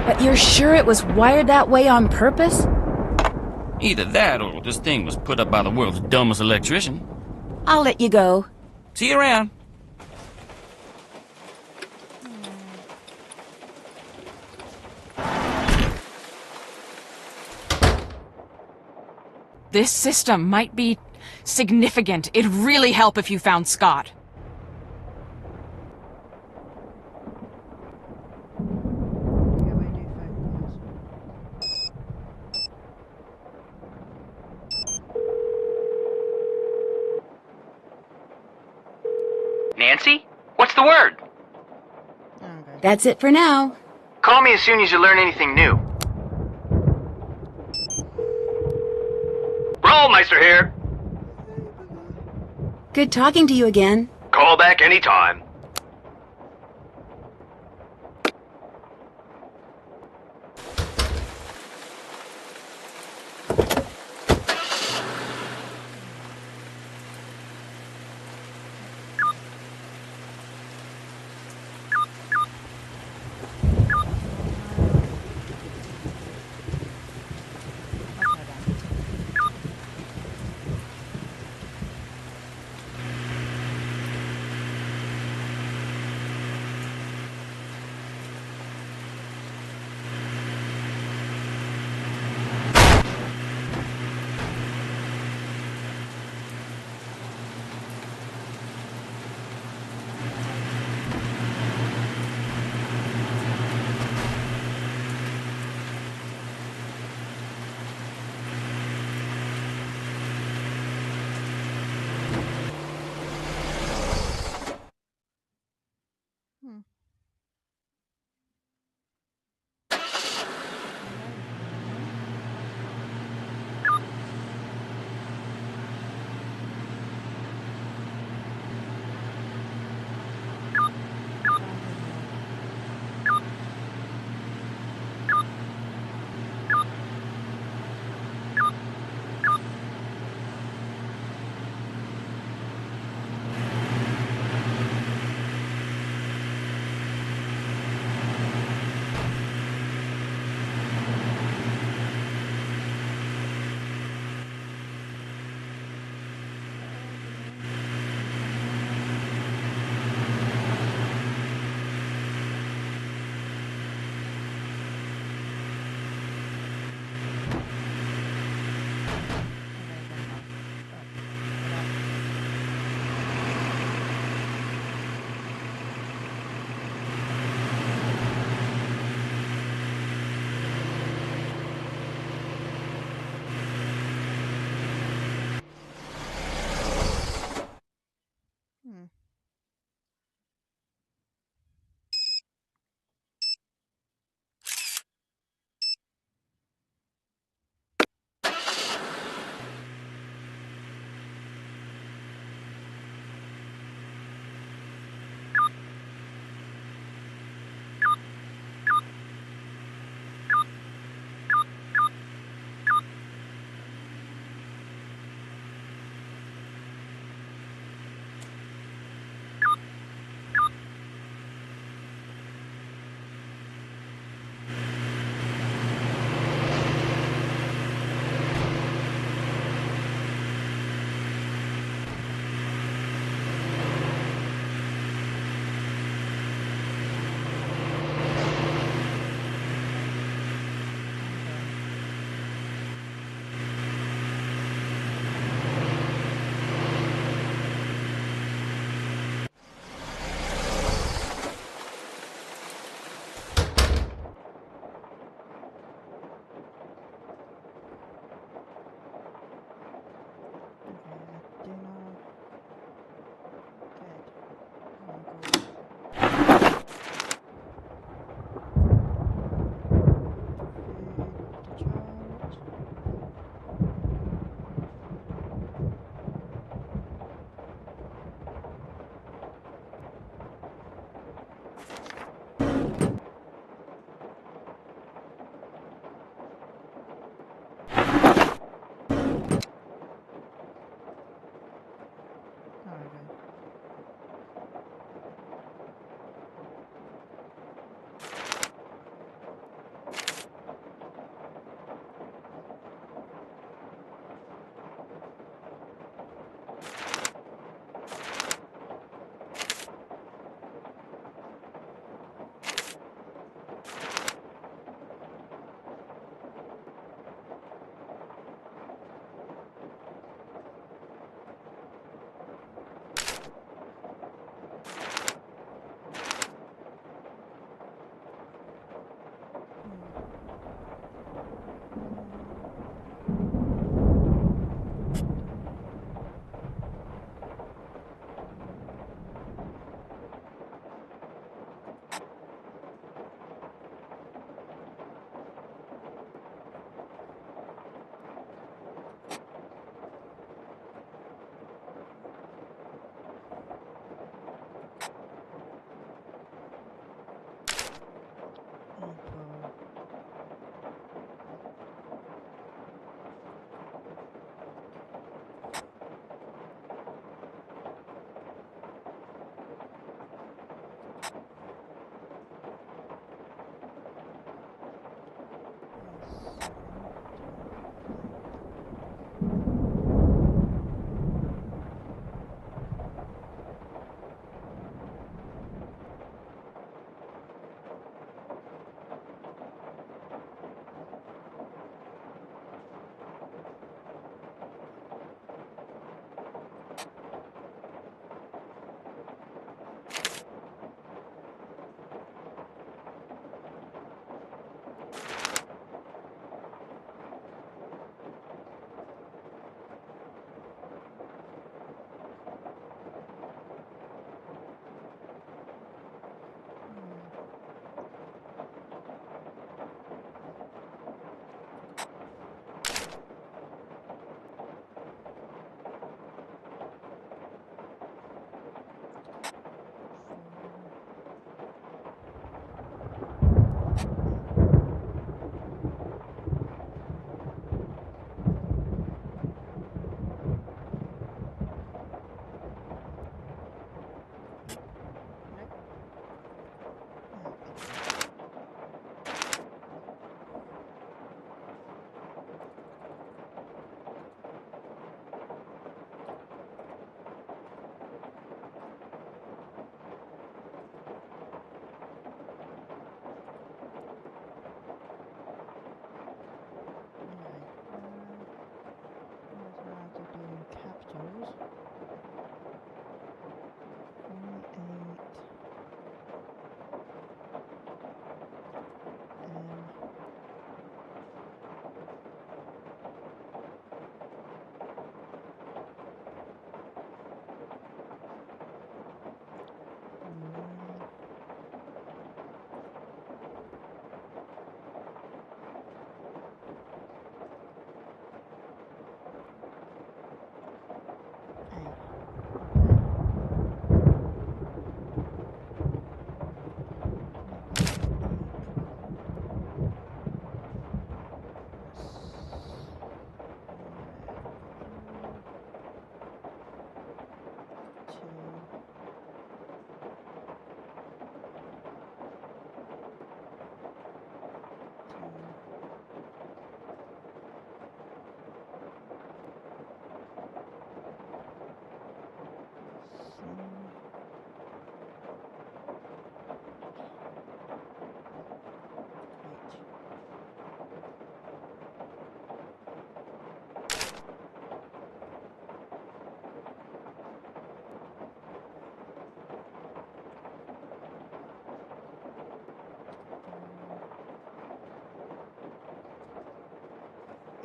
But you're sure it was wired that way on purpose?
Either that, or this thing was put up by the world's dumbest electrician.
I'll let you go.
See you around.
This system might be significant. It'd really help if you found Scott.
Nancy? What's the word?
That's it for now.
Call me as soon as you learn anything new.
Rollmeister here.
Good talking to you again.
Call back anytime.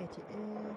Get it here.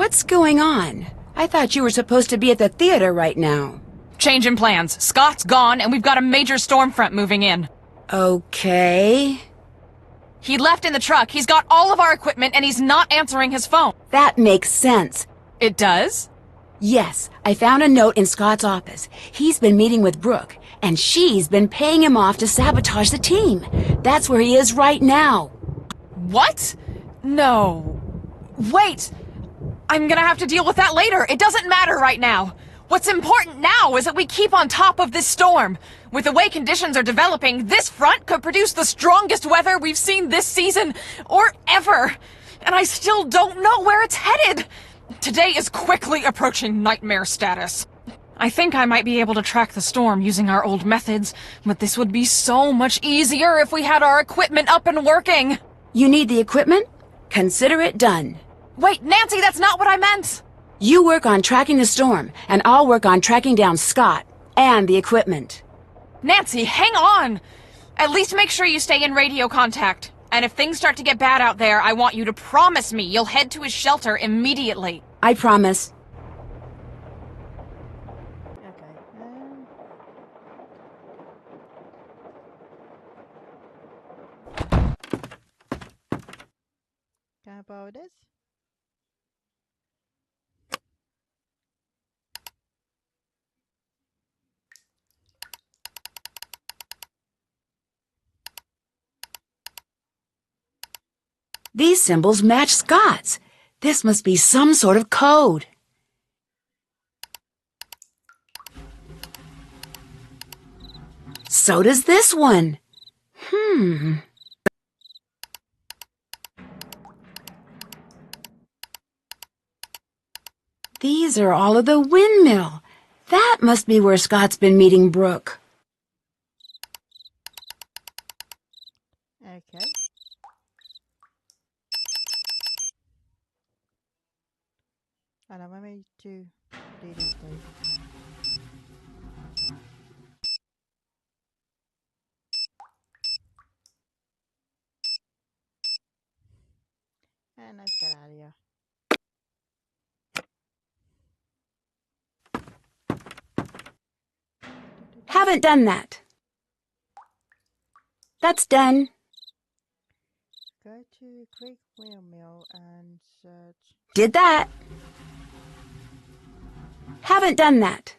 What's going on? I thought you were supposed to be at the theater right now.
Changing plans. Scott's gone, and we've got a major storm front moving in.
Okay.
He left in the truck. He's got all of our equipment, and he's not answering his phone.
That makes sense.
It does?
Yes, I found a note in Scott's office. He's been meeting with Brooke, and she's been paying him off to sabotage the team. That's where he is right now.
What? No. Wait! I'm gonna have to deal with that later. It doesn't matter right now. What's important now is that we keep on top of this storm. With the way conditions are developing, this front could produce the strongest weather we've seen this season, or ever. And I still don't know where it's headed. Today is quickly approaching nightmare status. I think I might be able to track the storm using our old methods, but this would be so much easier if we had our equipment up and working.
You need the equipment? Consider it done.
Wait, Nancy, that's not what I meant!
You work on tracking the storm, and I'll work on tracking down Scott and the equipment.
Nancy, hang on! At least make sure you stay in radio contact. And if things start to get bad out there, I want you to promise me you'll head to his shelter immediately.
I promise.
Okay. Can I borrow this?
These symbols match Scott's. This must be some sort of code. So does this one. These are all of the windmill. That must be where Scott's been meeting Brooke.
Okay. And I want me to do these two. And let's get out of here.
Haven't done that. That's done.
Go to Creek Windmill and search.
Did that. Haven't done that.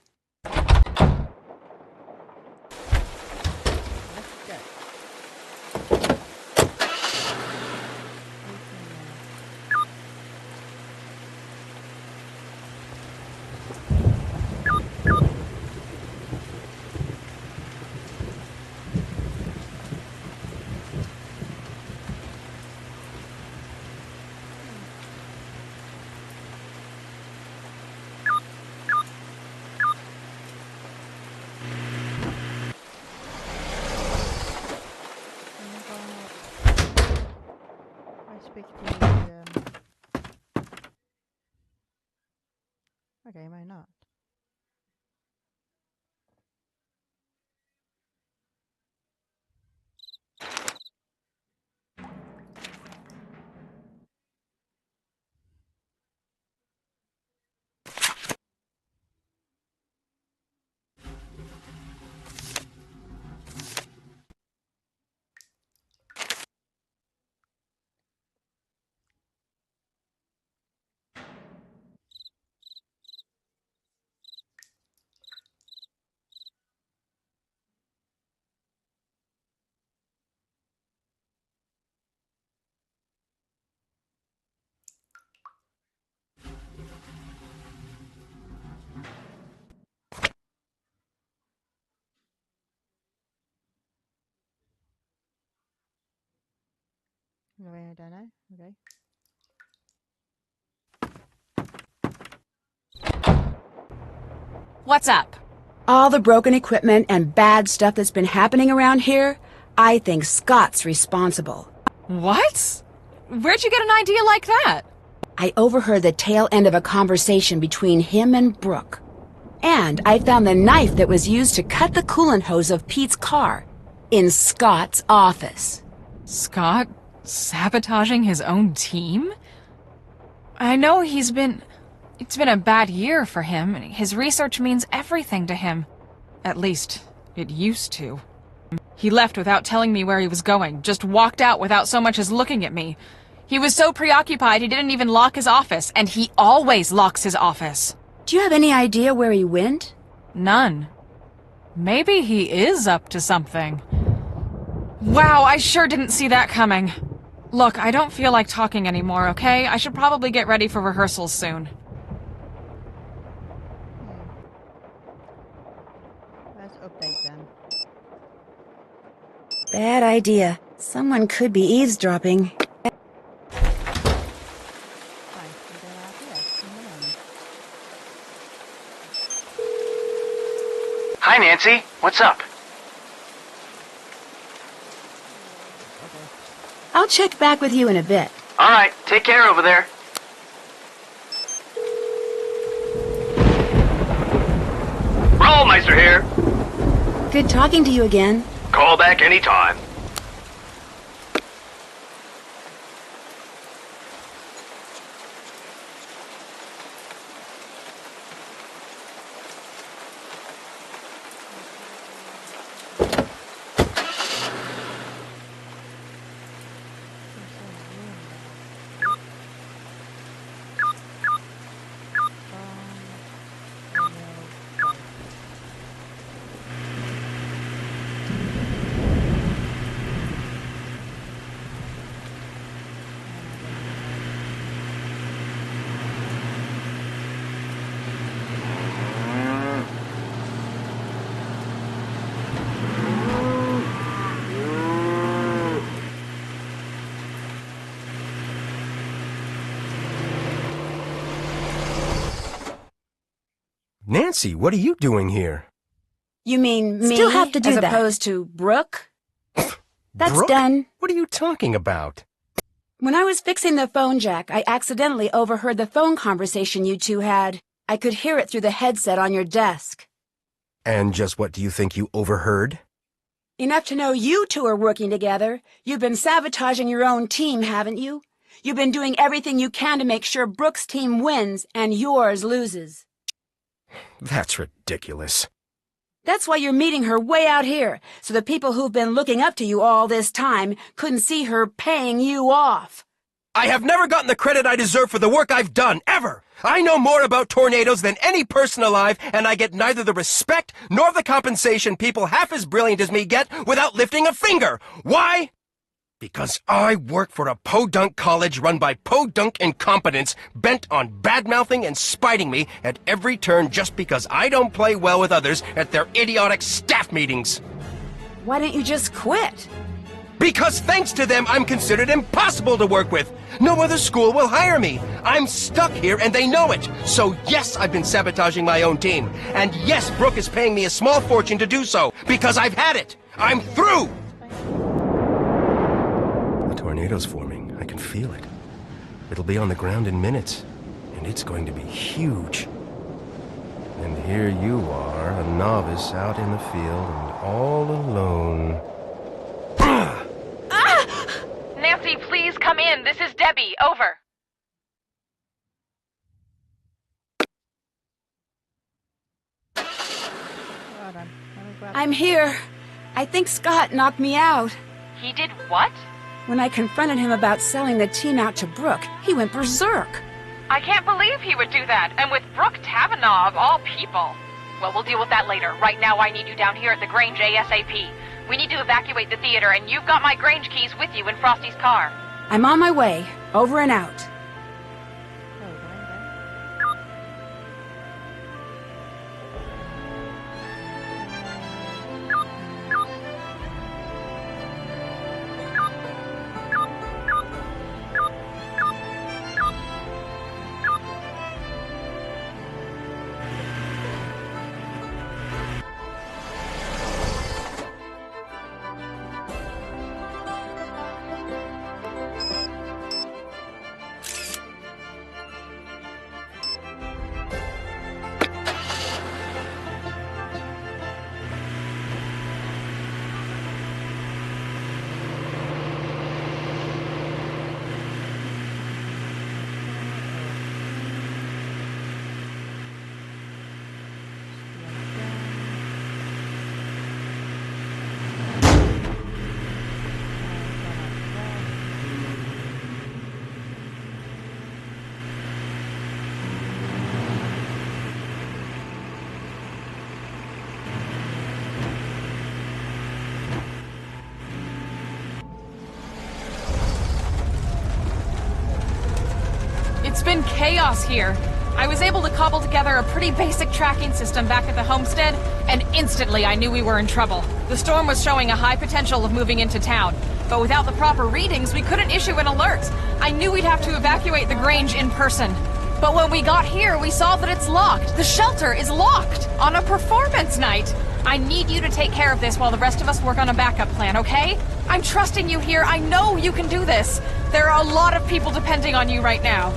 Okay, why not? No, I don't know. Okay.
What's up?
All the broken equipment and bad stuff that's been happening around here, I think Scott's responsible.
What? Where'd you get an idea like that?
I overheard the tail end of a conversation between him and Brooke. And I found the knife that was used to cut the coolant hose of Pete's car in Scott's office.
Scott sabotaging his own team? I know it's been a bad year for him. His research means everything to him. At least, it used to. He left without telling me where he was going, just walked out without so much as looking at me. He was so preoccupied he didn't even lock his office, and he always locks his office.
Do you have any idea where he went?
None. Maybe he is up to something. Wow, I sure didn't see that coming. Look, I don't feel like talking anymore, okay? I should probably get ready for rehearsals soon.
Let's update them.
Bad idea. Someone could be eavesdropping.
Hi, Nancy. What's up?
I'll check back with you in a bit.
All right. Take care over there.
Rollmeister here.
Good talking to you again.
Call back anytime.
Nancy, what are you doing here?
You mean me?
Still have to do
as
that.
opposed to Brooke? That's
Brooke?
done.
What are you talking about?
When I was fixing the phone jack, I accidentally overheard the phone conversation you two had. I could hear it through the headset on your desk.
And just what do you think you overheard?
Enough to know you two are working together. You've been sabotaging your own team, haven't you? You've been doing everything you can to make sure Brooke's team wins and yours loses.
That's ridiculous.
That's why you're meeting her way out here, so the people who've been looking up to you all this time couldn't see her paying you off.
I have never gotten the credit I deserve for the work I've done, ever! I know more about tornadoes than any person alive, and I get neither the respect nor the compensation people half as brilliant as me get without lifting a finger. Why? Because I work for a podunk college run by podunk incompetents bent on bad-mouthing and spiting me at every turn just because I don't play well with others at their idiotic staff meetings.
Why don't you just quit?
Because thanks to them, I'm considered impossible to work with. No other school will hire me. I'm stuck here and they know it. So yes, I've been sabotaging my own team. And yes, Brooke is paying me a small fortune to do so, because I've had it. I'm through! The tornado's forming. I can feel it. It'll be on the ground in minutes, and it's going to be huge. And here you are, a novice out in the field and all alone.
Nancy, please come in. This is Debbie. Over.
I'm here. I think Scott knocked me out.
He did what?
When I confronted him about selling the team out to Brooke, he went berserk.
I can't believe he would do that. And with Brooke Tavanagh, of all people. Well, we'll deal with that later. Right now, I need you down here at the Grange ASAP. We need to evacuate the theater, and you've got my Grange keys with you in Frosty's car.
I'm on my way. Over and out.
It's been chaos here. I was able to cobble together a pretty basic tracking system back at the homestead, and instantly I knew we were in trouble. The storm was showing a high potential of moving into town, but without the proper readings, we couldn't issue an alert. I knew we'd have to evacuate the Grange in person. But when we got here, we saw that it's locked. The shelter is locked on a performance night. I need you to take care of this while the rest of us work on a backup plan, okay? I'm trusting you here. I know you can do this. There are a lot of people depending on you right now.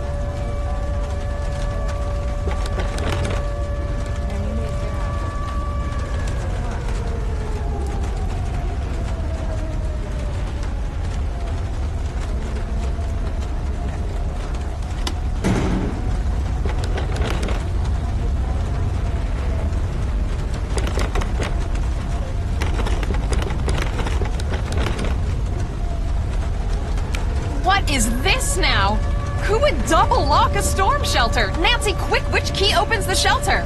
What is this now? Who would double lock a storm shelter? Nancy, quick, which key opens the shelter?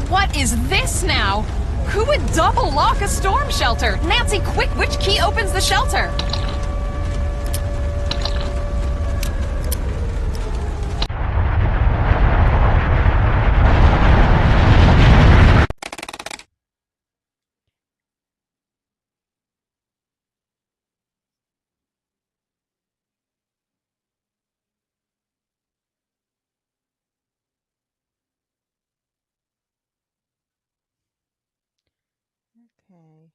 What is this now? Who would double lock a storm shelter? Nancy, quick, which key opens the shelter?
Okay.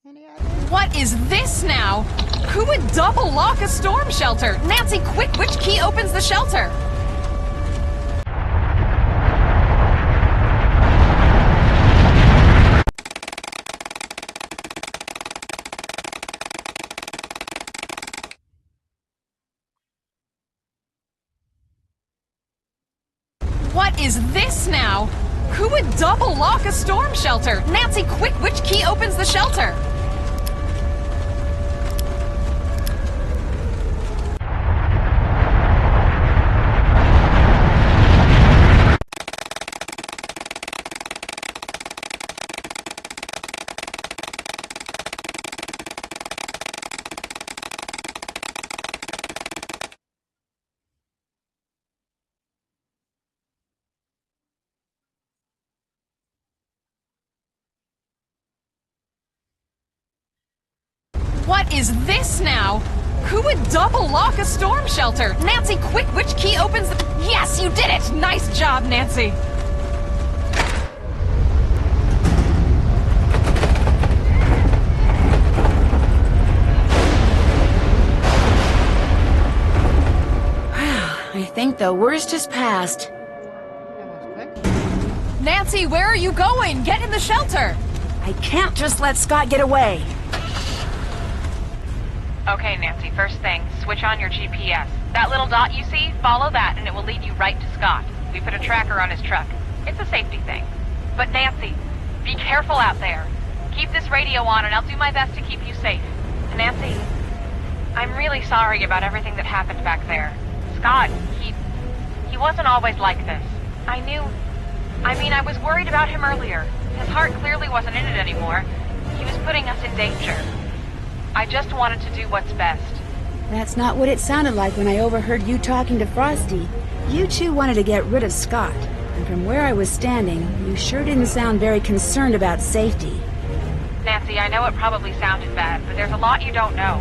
Any others?
What is this now? Who would double lock a storm shelter? Nancy, quick, which key opens the shelter? What is this now? Who would double lock a storm shelter? Nancy, quick, which key opens the shelter? What is this now? Who would double lock a storm shelter? Nancy, quick, which key opens the... Yes, you did it! Nice job, Nancy!
I think the worst is past.
Nancy, where are you going? Get in the shelter!
I can't just let Scott get away.
Okay, Nancy, first thing, switch on your GPS. That little dot you see, follow that and it will lead you right to Scott. We put a tracker on his truck. It's a safety thing. But Nancy, be careful out there. Keep this radio on and I'll do my best to keep you safe. Nancy, I'm really sorry about everything that happened back there. Scott, he wasn't always like this. I was worried about him earlier. His heart clearly wasn't in it anymore. He was putting us in danger. I just wanted to do what's best.
That's not what it sounded like when I overheard you talking to Frosty. You two wanted to get rid of Scott. And from where I was standing, you sure didn't sound very concerned about safety.
Nancy, I know it probably sounded bad, but there's a lot you don't know.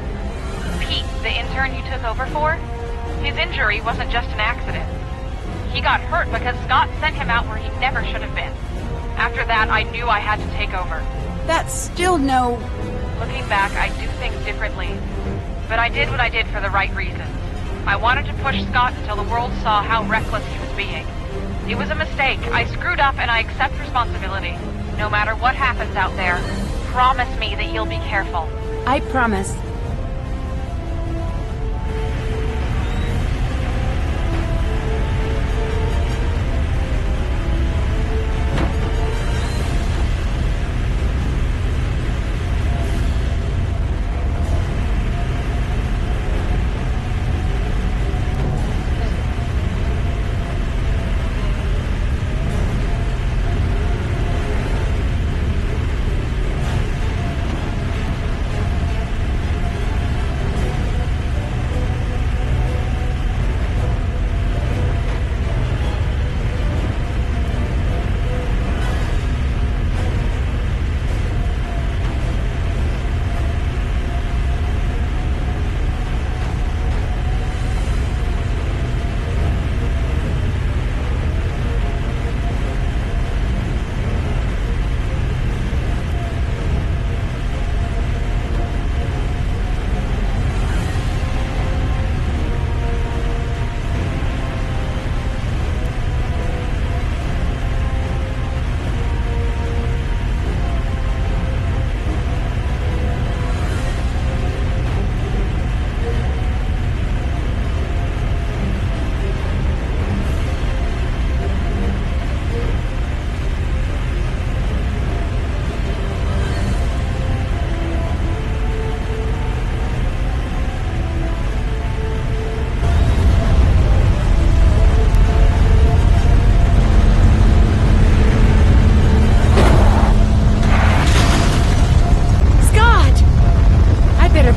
Pete, the intern you took over for, his injury wasn't just an accident. He got hurt because Scott sent him out where he never should have been. After that, I knew I had to take over.
That's still no...
Looking back, I do things differently. But I did what I did for the right reasons. I wanted to push Scott until the world saw how reckless he was being. It was a mistake. I screwed up and I accept responsibility. No matter what happens out there, promise me that you'll be careful.
I promise.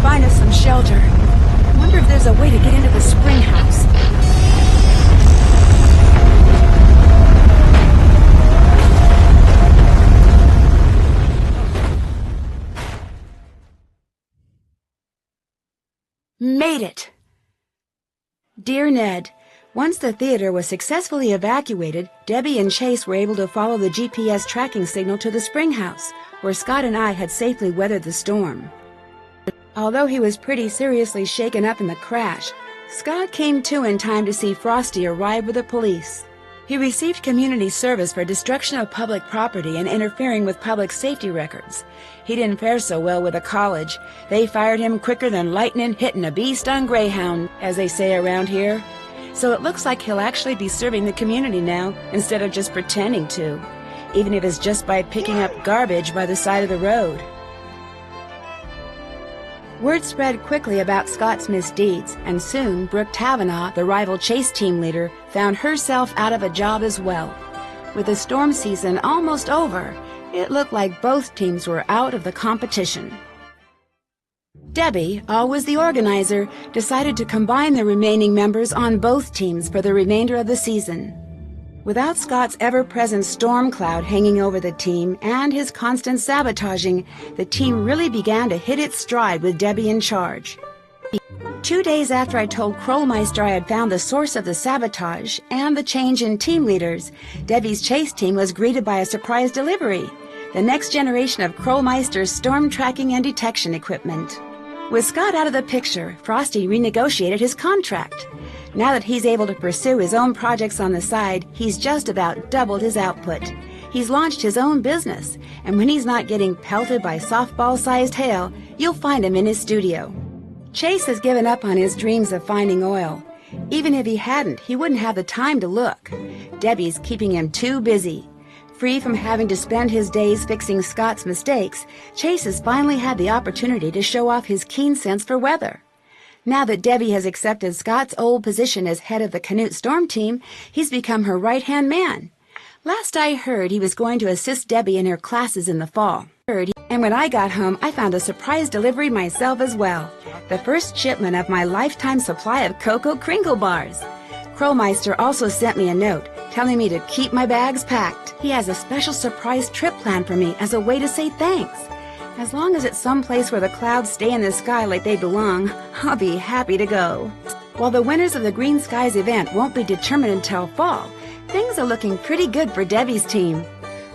Find us some shelter. Wonder if there's a way to get into the spring house. made it. Dear Ned, once the theater was successfully evacuated, Debbie and Chase were able to follow the GPS tracking signal to the spring house, where Scott and I had safely weathered the storm. Although he was pretty seriously shaken up in the crash, Scott came to in time to see Frosty arrive with the police. He received community service for destruction of public property and interfering with public safety records. He didn't fare so well with the college. They fired him quicker than lightning hitting a bee-stung greyhound, as they say around here. So it looks like he'll actually be serving the community now, instead of just pretending to, even if it's just by picking up garbage by the side of the road. Word spread quickly about Scott's misdeeds, and soon Brooke Tavenaugh, the rival Chase team leader, found herself out of a job as well. With the storm season almost over, it looked like both teams were out of the competition. Debbie, always the organizer, decided to combine the remaining members on both teams for the remainder of the season. Without Scott's ever-present storm cloud hanging over the team and his constant sabotaging, the team really began to hit its stride with Debbie in charge. 2 days after I told Krollmeister I had found the source of the sabotage and the change in team leaders, Debbie's Chase team was greeted by a surprise delivery, the next generation of Krollmeister's storm tracking and detection equipment. With Scott out of the picture, Frosty renegotiated his contract. Now that he's able to pursue his own projects on the side, he's just about doubled his output. He's launched his own business, and when he's not getting pelted by softball-sized hail, you'll find him in his studio. Chase has given up on his dreams of finding oil. Even if he hadn't, he wouldn't have the time to look. Debbie's keeping him too busy. Free from having to spend his days fixing Scott's mistakes, Chase has finally had the opportunity to show off his keen sense for weather. Now that Debbie has accepted Scott's old position as head of the Canute Storm Team, he's become her right-hand man. Last I heard, he was going to assist Debbie in her classes in the fall. And when I got home, I found a surprise delivery myself as well. The first shipment of my lifetime supply of Cocoa Kringle bars. Krollmeister also sent me a note, telling me to keep my bags packed. He has a special surprise trip planned for me as a way to say thanks. As long as it's someplace where the clouds stay in the sky like they belong, I'll be happy to go. While the winners of the Green Skies event won't be determined until fall, things are looking pretty good for Debbie's team.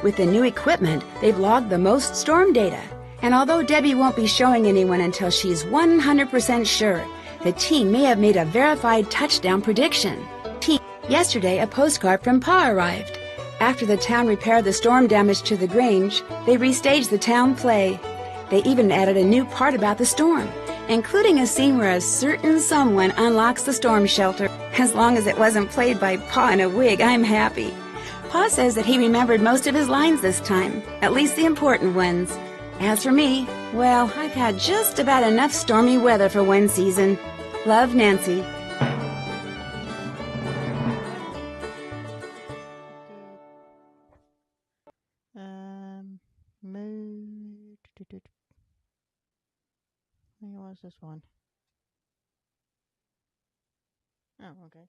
With the new equipment, they've logged the most storm data. And although Debbie won't be showing anyone until she's 100% sure, the team may have made a verified touchdown prediction. Yesterday, a postcard from Pa arrived. After the town repaired the storm damage to the Grange, they restaged the town play. They even added a new part about the storm, including a scene where a certain someone unlocks the storm shelter. As long as it wasn't played by Pa in a wig, I'm happy. Pa says that he remembered most of his lines this time, at least the important ones. As for me, well, I've had just about enough stormy weather for one season. Love, Nancy.
What's this one? Oh, okay.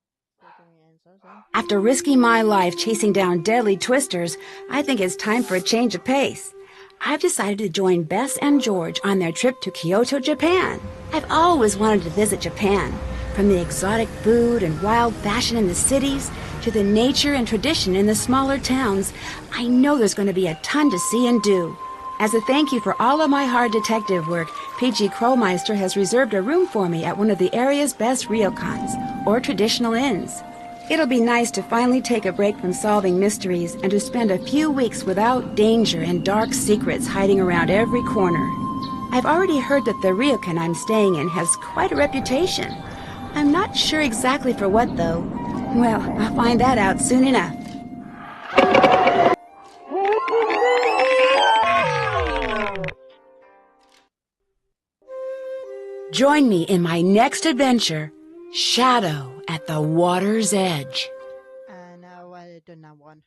After risking my life chasing down deadly twisters, I think it's time for a change of pace. I've decided to join Bess and George on their trip to Kyoto, Japan. I've always wanted to visit Japan, from the exotic food and wild fashion in the cities to the nature and tradition in the smaller towns. I know there's going to be a ton to see and do. As a thank you for all of my hard detective work, P.G. Krollmeister has reserved a room for me at one of the area's best ryokans, or traditional inns. It'll be nice to finally take a break from solving mysteries and to spend a few weeks without danger and dark secrets hiding around every corner. I've already heard that the ryokan I'm staying in has quite a reputation. I'm not sure exactly for what, though. Well, I'll find that out soon enough. Join me in my next adventure, Shadow at the Water's Edge.
No, I done that one.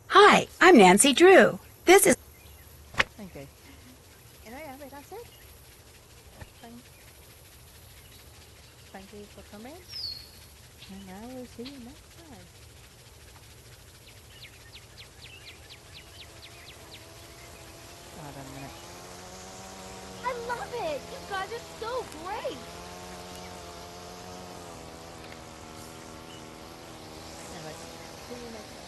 Hi, I'm Nancy Drew. This is...
Okay. Yeah, that's it. Thank you for coming. And I will see you next time. about that in a minute.
I love it! You guys are so great!
Anyway, see you next time.